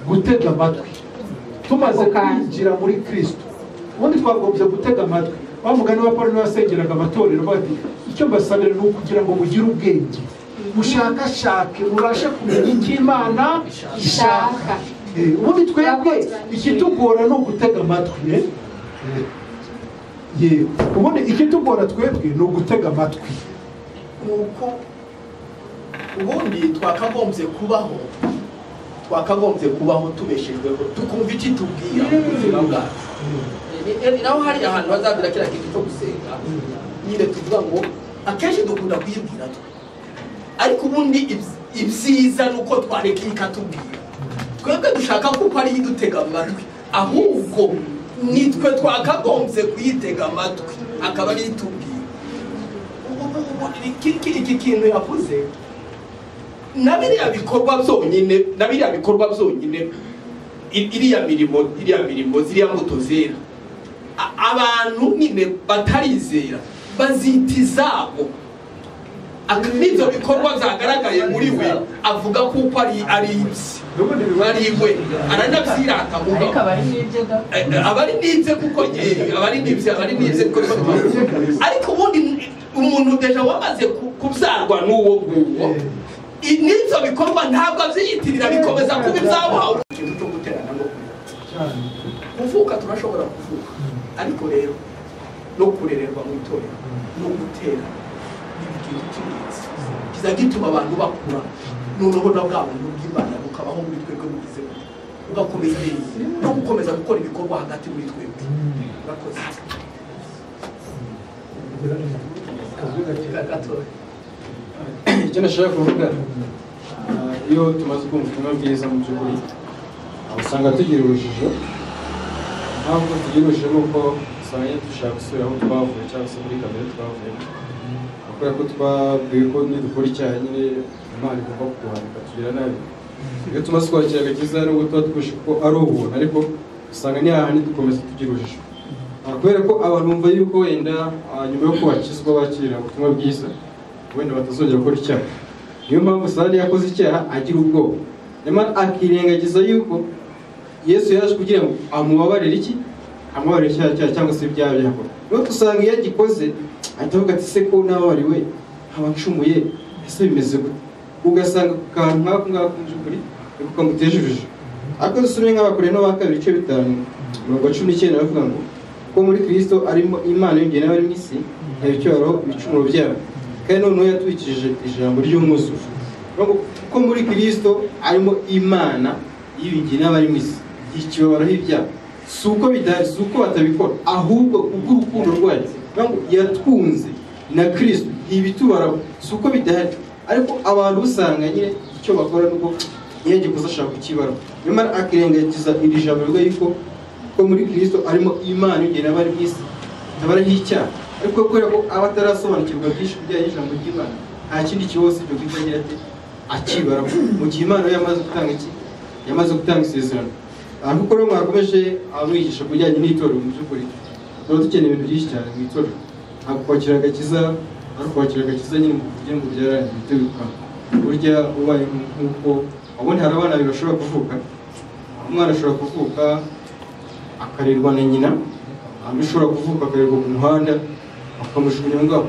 gutega amatwi tumaze kwinjira muri Kristo. Ubundi twagombye gutega amatwi. Bamugana wa Paulo wasengeraga amatorero bati icyo mbasabira ni ukugira ngo mugire ubwenge mushakashake murashe kumenya icyo Imana ishaka. Ubundi twebwe ikitugora no gutega amatwi. Ubundi ikitugora twebwe ni ugutega amatwi. Nuko ubundi twakagombye kubaho tubeshejweho tukumva icyo tubwira ubuzima bwacu. Naho hari ahantu bazabwira kiriya kintu cyo gusenga nyine tuvuga ngo akenshi dukunda kuyibwira twe, ariko ubundi ibyiza ni uko twareka ikatubwira. Twebwe dushaka kuko ari idutega amatwi, ahubwo nitwe twakagombye kuyitega amatwi akaba ari itubwira. Iki kintu yavuze na biriya bikorwa byonyine iriya mirimo ziriya mbuto zera abantu nyine batarizera bazita izabo. N'ibyo bikorwa byagaragaye muri we avuga kuko ari we aranabyirata ariko abari n'ibye kuko ariko ubundi umuntu deja wamaze kubyarwa n'uwo nguwo n'ibyo bikorwa ntabwo abyiyitirira bikomeza kuba ibyabo. Ikintu cyo guterana no kuvuka turashobora kuvuka, ariko rero no kurererwa mu itorero no gutera ni ikintu cy'ingenzi kiza gituma abantu bakura noneho na bwa buntu bw'Imana bukabaho muri twebwe bugize ugakomeza no gukomeza gukora ibikorwa hagati muri twebwe. Urakoze. Icyo nashaka kuvuga iyo tumaze kumva ubutumwa bwiza mu by'ukuri usanga tugira urujijo. Impamvu tugira urujijo ni uko usanga dushaka gusubira aho twavuye cyangwa se muri kamere twavuyemo, kubera ko twabwiwe ko nidukora icyaha nyine Imana igomba kuduhana ikatugirira nabi. Iyo tumaze kwakira agakiza nubwo tuba twuje ko ari ubuntu ariko usanga ni hahandi dukomeza tugira urujijo. Kubera ko abantu bumva yuko wenda nyuma yo kubakizwa bakira ubutumwa bwiza wenda batazongera gukora icyaha. Niyo mpamvu Satani yakoze icyaha agira ubwoba, nyamara akirengagiza yuko Yesu yaje kugira ngo amubabarire iki, amubabarire icyaha cyangwa se ibyaha yakora. Niyo usanga iyo agikoze ahita avuga ati se ko nababariwe nkaba ncumuye ese bimeze gute, ugasanga ku kantu nk'ako ngako mu by'ukuri niko kamuteje urujijo. Ariko dusubire nk'Abakorinto ba kabiri ibice 5:19 bavuga ngo ko muri Kristo arimo Imana yongeye n'abari mu isi ntabicyoraho ibicumuro byabo, kandi noneho yatwikirije ijambo ry'umwuzuro. Ko muri Kristo arimo Imana yibingiye n'abari mu isi ikibabaraho ibyaha, si uko bidahari, si uko batabikora, ahubwo kubw'urukundo rwayo yatwunze na Kristo ibitubaraho, si uko bidahari. Ariko abantu usanga nyine icyo bakora nuko iyo agikoze ashaka kukibaraho, nyamara akirengagiza iri jambo rivuga yuko ko muri Kristo arimo Imana yongeye n'abari mu isi tabaraho icyaha. Ariko kubera ko aba atarasobanukirwa byinshi bijyanye n'ijambo ry'Imana, nta kindi kibazo cyo kwitangira ati akibaraho mu gihe Imana yamaze gutanga iki, yamaze gutanga isezerano. Kuko rero mwakomeje amwigisha kujyanye n'itorero mu by'ukuri tuba dukeneye ibintu byinshi cyane mu itorero. Ntabwo kwakira agakiza ari kwakira agakiza nyine mu kugira ngo byarangiye bitebuka. Burya ubaye nk'uko ubundi hari abana babiri bashobora kuvuka, umwana ashobora kuvuka akarerwa na nyina, undi ushobora kuvuka akarerwa ku muhanda bakamujugunya ngaho.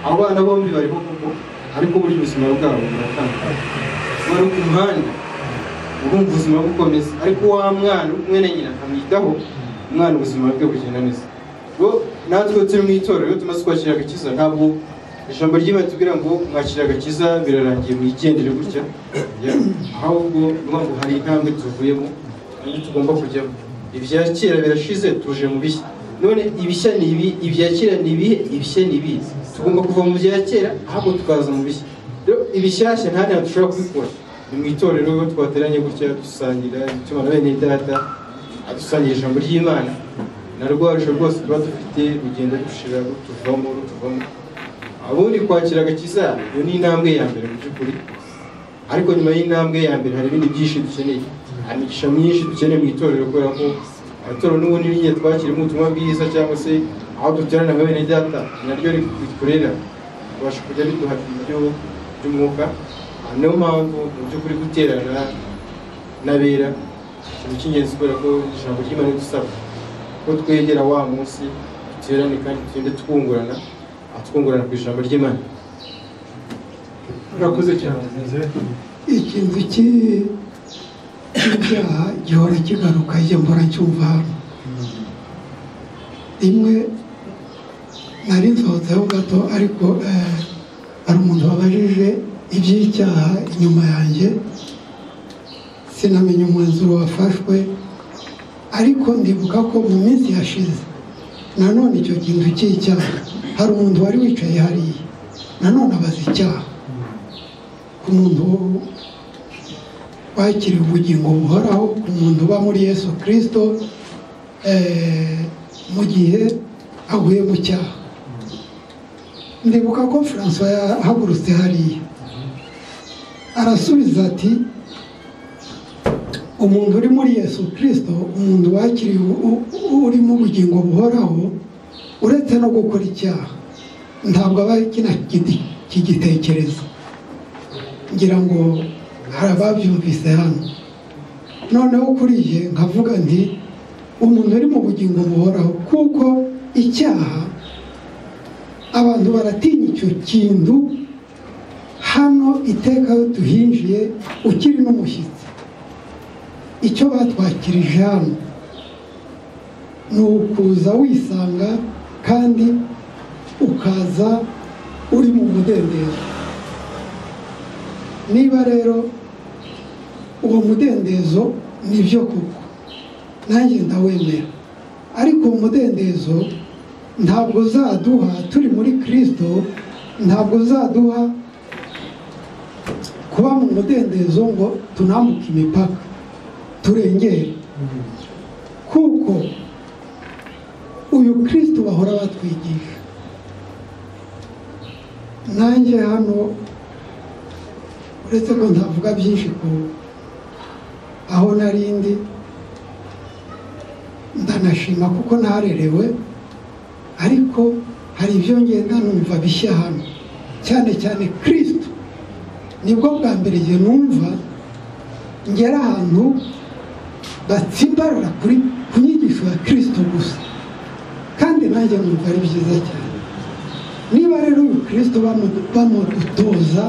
Abo bana bombi bariho koko ariko buri ubuzima bwabo buratandukanye. Umwana ku muhanda urumva ubuzima bukomeza, ariko wa mwana umwe na nyina akamwitaho, umwana ubuzima bwe bugenda neza. Natwe turi mu itorero tumaze kwakira agakiza, ntabwo ijambo ry'Imana tubwira ngo mwakira agakiza birarangiye mwigendere gutya, ahubwo ngo hari intambwe tuvuyemo kandi tugomba kujyamo. Ibya kera birashize tuje mu bishya, none ibishya ni ibi, ibya kera ni ibihe, ibishya ni ibi. Tugomba kuva mu bya kera ahubwo tukaza mu bishya. Rero ibishyashya nta hantu dushobora kubikora, ni mu itorero twateranye gutya dusangira ituma na bene data adusangira ijambo ry'Imana, na rwaje rwose tuba dufite rugenda dushira tuvamo. Abundi kwakira agakiza iyo ni intambwe ya mbere mu by'ukuri, ariko nyuma y'intambwe ya mbere hari ibindi byinshi dukeneye, hari imigisha myinshi dukeneye mu itorero, kubera ko itorero n'ubundi n'igihe twakirimo ubutumwa bwiza cyangwa se aho duterana nka bene data naryo rikurera tubasha kujya biduha ibiryo by'umwuka. Niyo mpamvu mu by'ukuri guterana n'abera ikintu cy'ingenzi, kubera ko ijambo ry'Imana ridusaba ko twegera wa munsi duterane kandi tugende twungurana ku ijambo ry'Imana. Urakoze cyane. Ikintu cy'ibyaha gihora kigaruka, iyo mbora ncyumva hano rimwe nari nsohotseho gato, ariko hari umuntu wabajije iby'icyaha inyuma yanjye, sinamenya umwanzuro wafashwe, ariko ndibuka ko mu minsi yashize nanone icyo kintu cy'icyaha hari umuntu wari wicaye hariya nanone abaza icyaha ku muntu wakiriye ubugingo buhoraho, ku muntu uba muri Yesu Kristo mu gihe aguye mu cyaha. Ndibuka ko François yahagurutse hariya arasubiza ati umuntu uri muri Yesu Kristo, umuntu wakiriye uri mu bugingo buhoraho, uretse no gukora icyaha ntabwo aba kina kigitekereza. Ngira ngo hari ababyumvise hano, noneho kuriye nkavuga nti umuntu uri mu bugingo buhoraho, kuko icyaha abantu baratinya icyo kintu. Hano iteka tuhinjiye ukiri n'umushyitsi, icyo batwakirije hano ni ukuza wisanga kandi ukaza uri mu mudendezo. Niba rero uwo mudendezo nibyo koko nanjye ndawemera, ariko uwo mudendezo ntabwo uzaduha turi muri Kristo, ntabwo uzaduha kuba mu mudendezo ngo tunambuke imipaka turengere, kuko uyu Kristo bahora batwigisha nanjye hano uretse ko ntavuga byinshi ku aho narindi, ndanashima kuko naharerewe, ariko hari ibyo ngenda numva bishya hano, cyane cyane Kristo. Nibwo bwa mbere igihe numva ngera ahantu batsimbarara ku nyigisho ya Kristo gusa, kandi nanjye numva ari byiza cyane. Niba rero uyu Kristo bamudutoza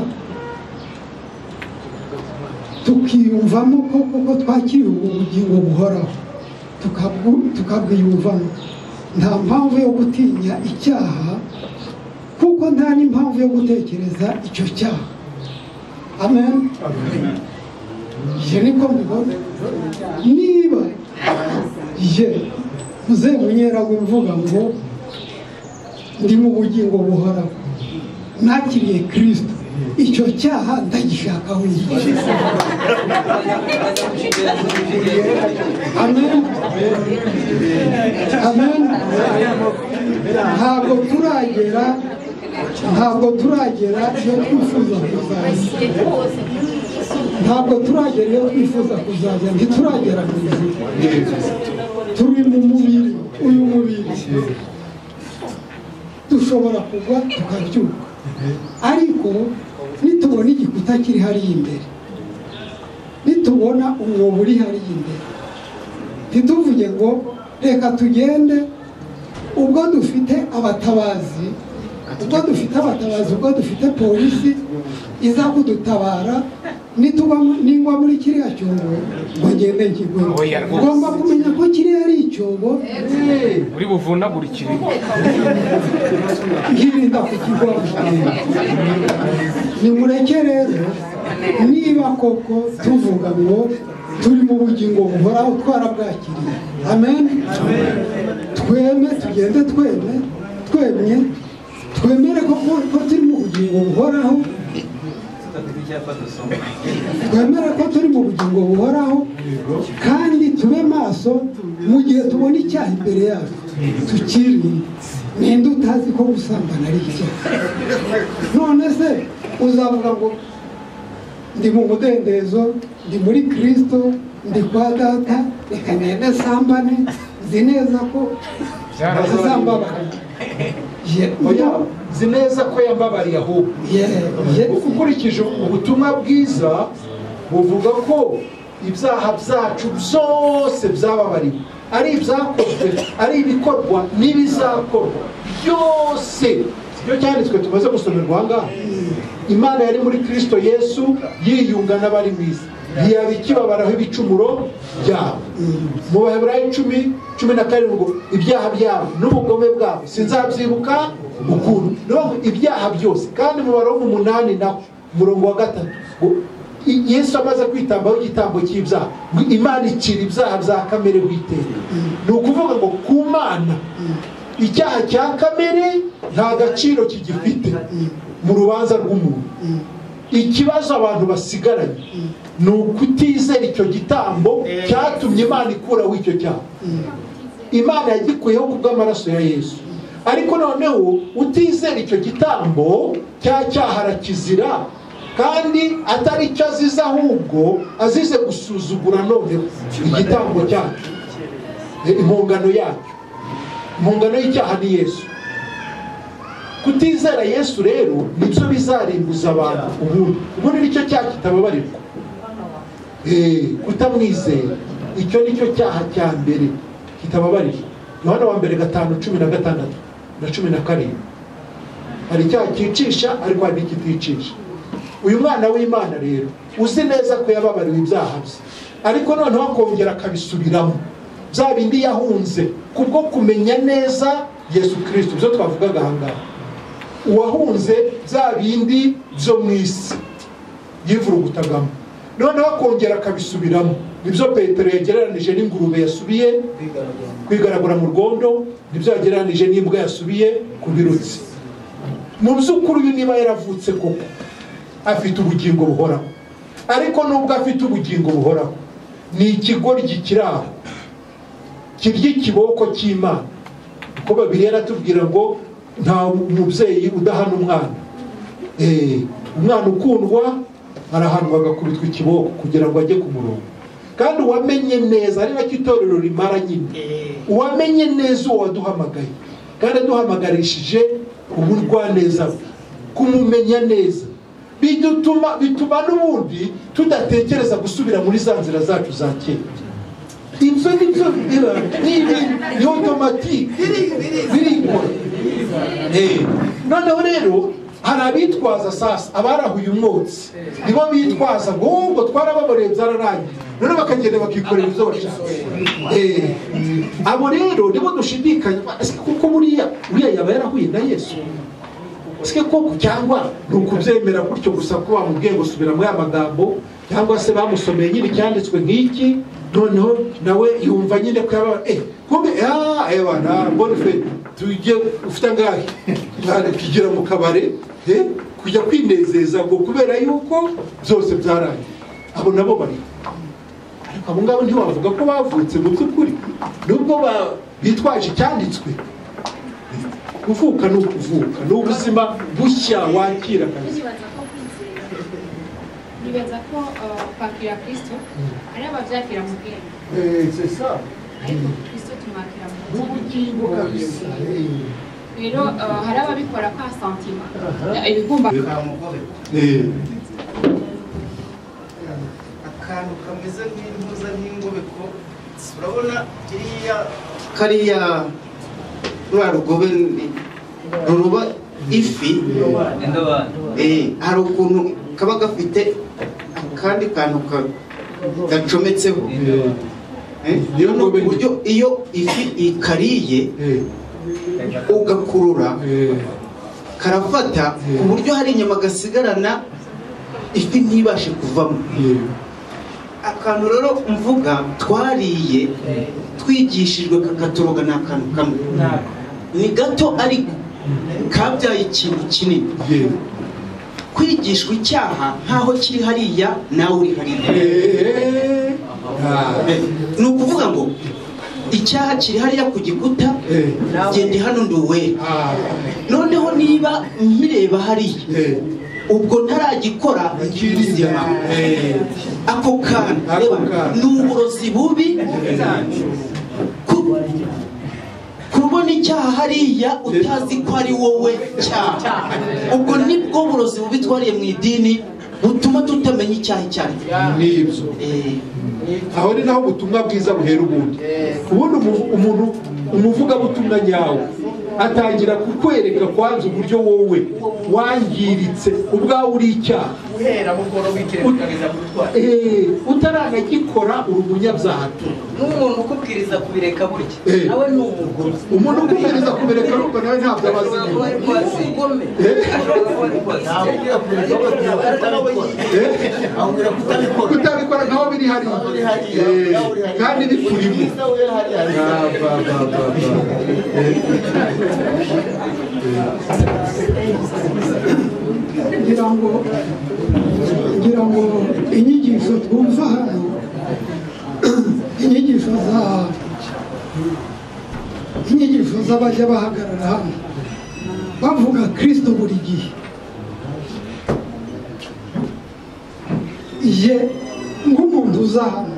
tukiyumvamo ko twakiriye ubu bugingo buhoraho, tukabwiyumvamo, nta mpamvu yo gutinya icyaha, kuko nta n'impamvu yo gutekereza icyo cyaha. Amen. Je niko mbibona. Niba je muze munyera mvuga ngo ndi mu bugingo buhoraho, nakiriye Kristo, icyo cyaha ndagishaka wenyine. Amen. Amen. ntabwo turagera iyo twifuza kuzajya, ntabwo turagera iyo twifuza kuzajya, ntituragera mu ijuru, turi mu mubiri. Uyu mubiri dushobora kugwa tukabyuka, ariko nitubona igikuta kiri hariya imbere, nitubona umwobo uri hariya imbere, ntituvuge ngo reka tugende. Ubwo dufite abatabazi, ubwo dufite polisi iza kudutabara, ningwa muri kiriya cyobo ngo ngende nkigwemo. Ugomba kumenya ko kiriya ari icyobo uri buvunagurikire, nkirinda kukigwamo. Nimureke rero, niba koko tuvuga ngo turi mu bugingo buhoraho twarabwakiriye, amen, tugende twemere ko turi mu bugingo buhoraho, kandi tube maso mu gihe tubona icyaha imbere yacu tukirinde. Ninde utazi ko gusambana ari icyaha? None se uzavuga ngo ndi mu mudendezo, ndi muri Kristo, ndi kwa data, reka ngende sambane, nzi neza ko azambabara. Nzi neza ko yambabariye, ahubwo ukurikije ubutumwa bwiza buvuga ko ibyaha byacu byose byababariwe, ari ibyakozwe, ari ibikorwa n'ibizakorwa byose. Ibyo cyanditswe tumaze gusomerwa aha ngaha, Imana yari muri Kristo Yesu yiyunga n'abari mu isi, ntiyaba ikibabaraho ibicumuro byabo. Mu Baheburayo 10:17 ibyaha byabo n'ubugome bwabo sinzabyibuka ukundi. Ibyaha byose. Kandi mu Baroma 8 naho umurongo wa 3 Yesu amaze kwitambaho igitambo cy'ibyaha, Imana icira ibyaha bya kamere bw'iteka. Ni ukuvuga ngo ku Mana icyaha cya kamere nta gaciro kigifite mu rubanza rw'umuntu. Ikibazo abantu basigaranye ni ukutizera icyo gitambo cyatumye Imana ikuraho icyo cyaha. Imana yagikuyeho kubw'amaraso ya Yesu, ariko noneho utizera icyo gitambo cya cyaha arakizira, kandi atari icyo azize, ahubwo azize gusuzugura noneho igitambo cyacu, impongano yacyo. Impongano y'icyaha ni Yesu. Kutizera Yesu rero nibyo bizarimbuza abantu. Ubundi nicyo cyaha kitababarirwa. Kutamwizera, icyo nicyo cyaha cya mbere kitababarirwa. Yohana wa mbere 5:16 na 17. Hari icyaha cyicisha, ariko hari n'ikiticisha. Uyu mwana w'Imana rero uzi neza ko yababariwe ibyaha bye, ariko noneho akongera akabisubiramo, bya bindi yahunze kubwo kumenya neza Yesu Kristo. Byo twavugaga aha ngaha, uwahunze bya bindi byo mu isi yivurugutagamo, noneho akongera akabisubiramo. Nibyo Petero yagereranije n'ingurube yasubiye kwigaragura mu rwondo, nibyo yagereranije n'imbwa yasubiye ku birutsi. Mu by'ukuri uyu niba yaravutse koko afite ubugingo buhoraho, ariko nubwo afite ubugingo buhoraho, ni ikigoryi kiri aho kirya ikiboko cy'Imana. Kuko Bibiliya iratubwira ngo nta mubyeyi udahana umwana, umwana ukundwa arahanwa agakubitwa ikiboko kugira ngo ajye ku murongo. Kandi uwamenye neza, ari nacyo itorero rimara nyine, uwamenye neza uwo waduhamagaye kandi aduhamagarishije ubugwaneza bwe, kumumenya neza, bituma n'ubundi tudatekereza gusubira muri za nzira zacu za kera. Ibyo ni automatique birikora. Noneho rero hari abitwaza sasa abarahuye umwotsi, nibo bitwaza ngo twarababoreye byararangiye, none bakagenda bakikorera ibyo bashaka. Abo rero nibo dushidikanya kuko buriya yaba yarahuye na Yesu. Sike koko cyangwa nukubyemera gutyo gusa ko bamubwiye ngo subira mu magambo, cyangwa se bamusomeye nyine cyanditswe nk'iki, noneho nawe yumva nyine ko yaba kumbe bana bonfe tujye ufite ngahe kigera mu kabare kujya kwinezeza ngo kubera yuko byose byarangiye. Abo nabo bari, ariko abo ngabo ntiwavuga ko bavutse mu by'ukuri, nubwo bitwaje icyanditswe. Kuvuka ni ukuvuka, ni ubuzima bushya wakira kabisa. Nibaza ko kwakira Kristo ari ababyakira mu bwenge. C'est ça. Ariko Kristo tumwakira mu bugingo kabisa. Rero hari ababikora kwa santima ibigomba akantu kameze nk'impuza n'ingobeko, urabona kariya rwa rugobe ruruba ifi, hari ukuntu kaba gafite akandi kantu gacometseho, niyo buryo iyo ifi ikariye ugakurura karafata ku buryo hari inyama gasigarana ifi ntibashe kuvamo. Akantu rero mvuga twariye twigishijwe kakatoroga ni akantu kamwe, ni gato ariko kabyaye ikintu kinini. Kwigishwa icyaha nkaho kiri hariya nawe uri hariya, ni ukuvuga ngo icyaha kiri hariya ku gikuta, genda hano nduwe. Noneho niba nkireba hariya ubwo ntaragikora ubuzima, ako kantu ni uburozi bubi. Kubona icyaha hariya utazi ko ari wowe cyaha, ubwo nibwo burozi bubi twariye mu idini butuma tutamenya icyaha icyo ari cyo. Aho ni naho ubutumwa bwiza buhera ubundi. Umuntu umuvugabutumwa nyawe atangira kukwereka kwanza uburyo wowe wangiritse ubwawe uri icyaha, utaranagikora uri umunyabyaha. N'umuntu ukubwiriza kubireka burya nawe ni umugome. Umuntu ukubwiriza kubireka ariko nawe ntabwo abazi umugome. kutabikora nkaho biri hariya kandi bikurimo. ngira ngo inyigisho twumva hano, inyigisho z'abajya bahagarara hano bavuga Kristo buri gihe, ye nk'umuntu uza hano,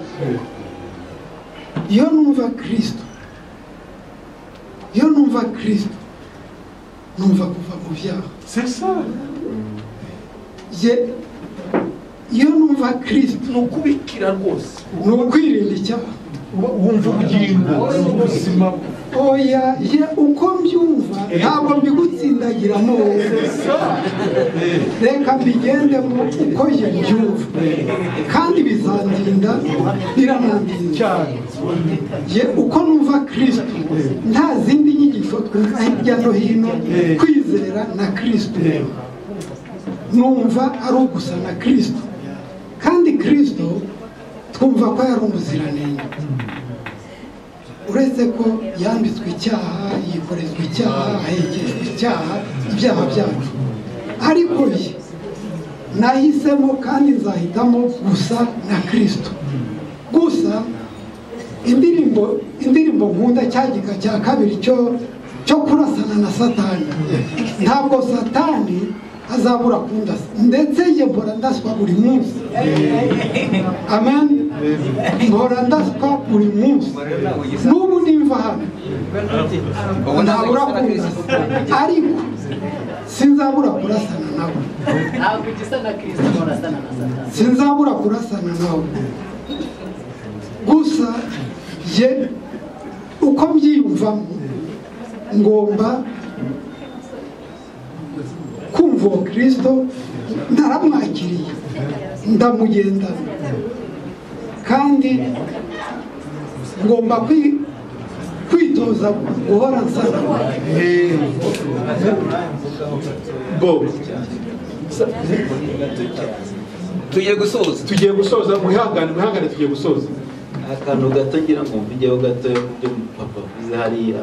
iyo numva Kristo numva kuva mu byaha. Iyo numva Kristo ni ukubikira rwose, ni ukwirinda icyaha, wumva ubugingo ubuzima. Oya, uko mbyumva ntabwo mbigutsindagiramo, reka mbigendemo uko je mbyumva kandi bizandinda biranandinda cyane. Uko numva Kristo, nta zindi nyigisho twumva hirya no hino, kwizera na Kristo, numva ari ugusa na Kristo. Kandi Kristo twumva ko yari umuziranenge, uretse ko yambitswe icyaha, yikorezwa icyaha, ahekeshwa icyaha, ibyaha byacu. Ariko ye nahisemo kandi nzahitamo gusa na Kristo. Gusa indirimbo nkunda cyagika cya kabiri cyo kurasana na Satani, ntabwo Satani azabura kundasa ndetse njye mpora ndaswa buri munsi amen mpora ndaswa buri munsi n'ubu nimva hano ntabura kundasa ariko sinzabura kurasana nawe ntabwo ugisa na kirisito murasana na satani sinzabura kurasana nawe gusa je uko mbyiyumvamo ngomba kumva uwo kirisito ndaramwakiriye ndamugendana kandi ngomba kwitoza guhora nsana Bob tugiye gusoza mwihangane tugiye gusoza akantu gato ngira ngo mvugeho gato byo papa avuze hariya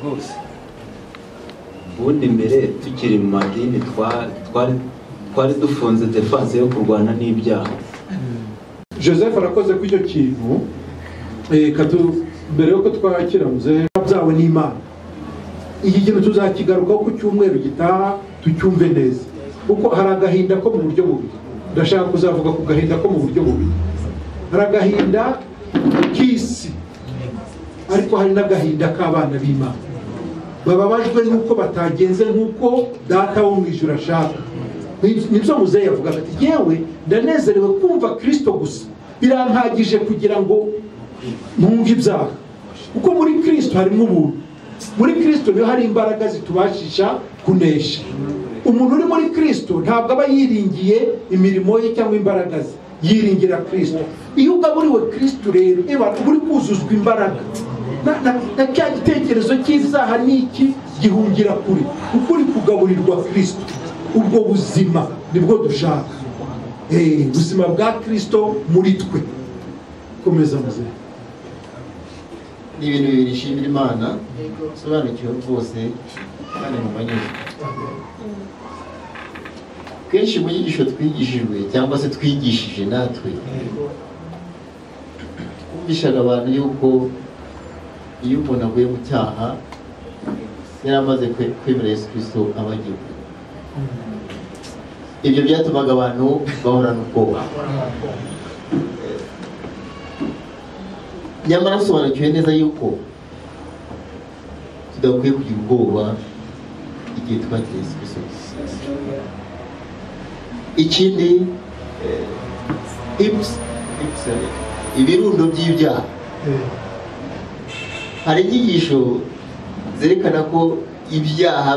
rwose ubundi mbere tukiri mu madini twari dufunze defanse yo kurwana n'ibyaha. Joseph arakoze ku icyo kintu mbere yuko twakira muzehe byawe n'Imana iki kintu tuzakigarukaho ku cyumweru gitaha tucyumve neza kuko hari agahinda ko mu buryo bubiri ndashaka kuzavuga ku gahinda ko mu buryo bubiri hari agahinda k'isi ariko hari n'agahinda k'abana b'Imana bababajwe n'uko batagenze nk'uko data wo mu ijuru ashaka. Nibyo muzehe yavuga ati yewe ndanezerewe kumva Kristo gusa birampagije kugira ngo ntumve ibyaha kuko muri Kristo harimo ubuntu, muri Kristo niho hari imbaraga zitubashisha kunesha. Umuntu uri muri Kristo ntabwo aba yiringiye imirimo ye cyangwa imbaraga ze, yiringira Kristo. Iyo ugaburiwe Kristo rero uri kuzuzwa imbaraga na cya gitekerezo cy'izaha n'iki gihungira kuri kuko uri kugaburirwa Kristo. Ubwo buzima nibwo dushaka, ubuzima bwa Kristo muri twe. Komeza muzehe. Ni ibintu bibiri nshimira Imana sobanukiwe rwose kandi mu banyuzwe. Kenshi mu nyigisho twigishijwe cyangwa se twigishije natwe twumvishaga abantu yuko iyo umuntu avuye mu cyaha yari amaze kwemera Yesu Kristo abagiwe. Ibyo byatumaga abantu bahorana ubwoba. Nyamara sobanukiwe neza yuko tudakwiye kugira ubwoba igihe twakiriye Yesu Kristo. Ikindi ibirundo by'ibyaha, hari inyigisho zerekana ko ibyaha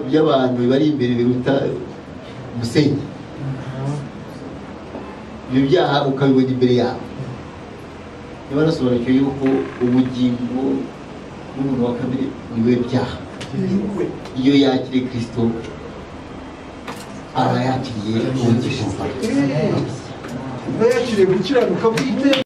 by'abantu bari imbere biruta umusenyi. Ibyo byaha ukabibona imbere yawe. Niba nasobanukiwe yuko ubugingo bw'umuntu wa kabiri niwe byaha. Iyo yakiriye Kristo aba yakiriye ubugingo. Yakiriye gukiranuka bwite.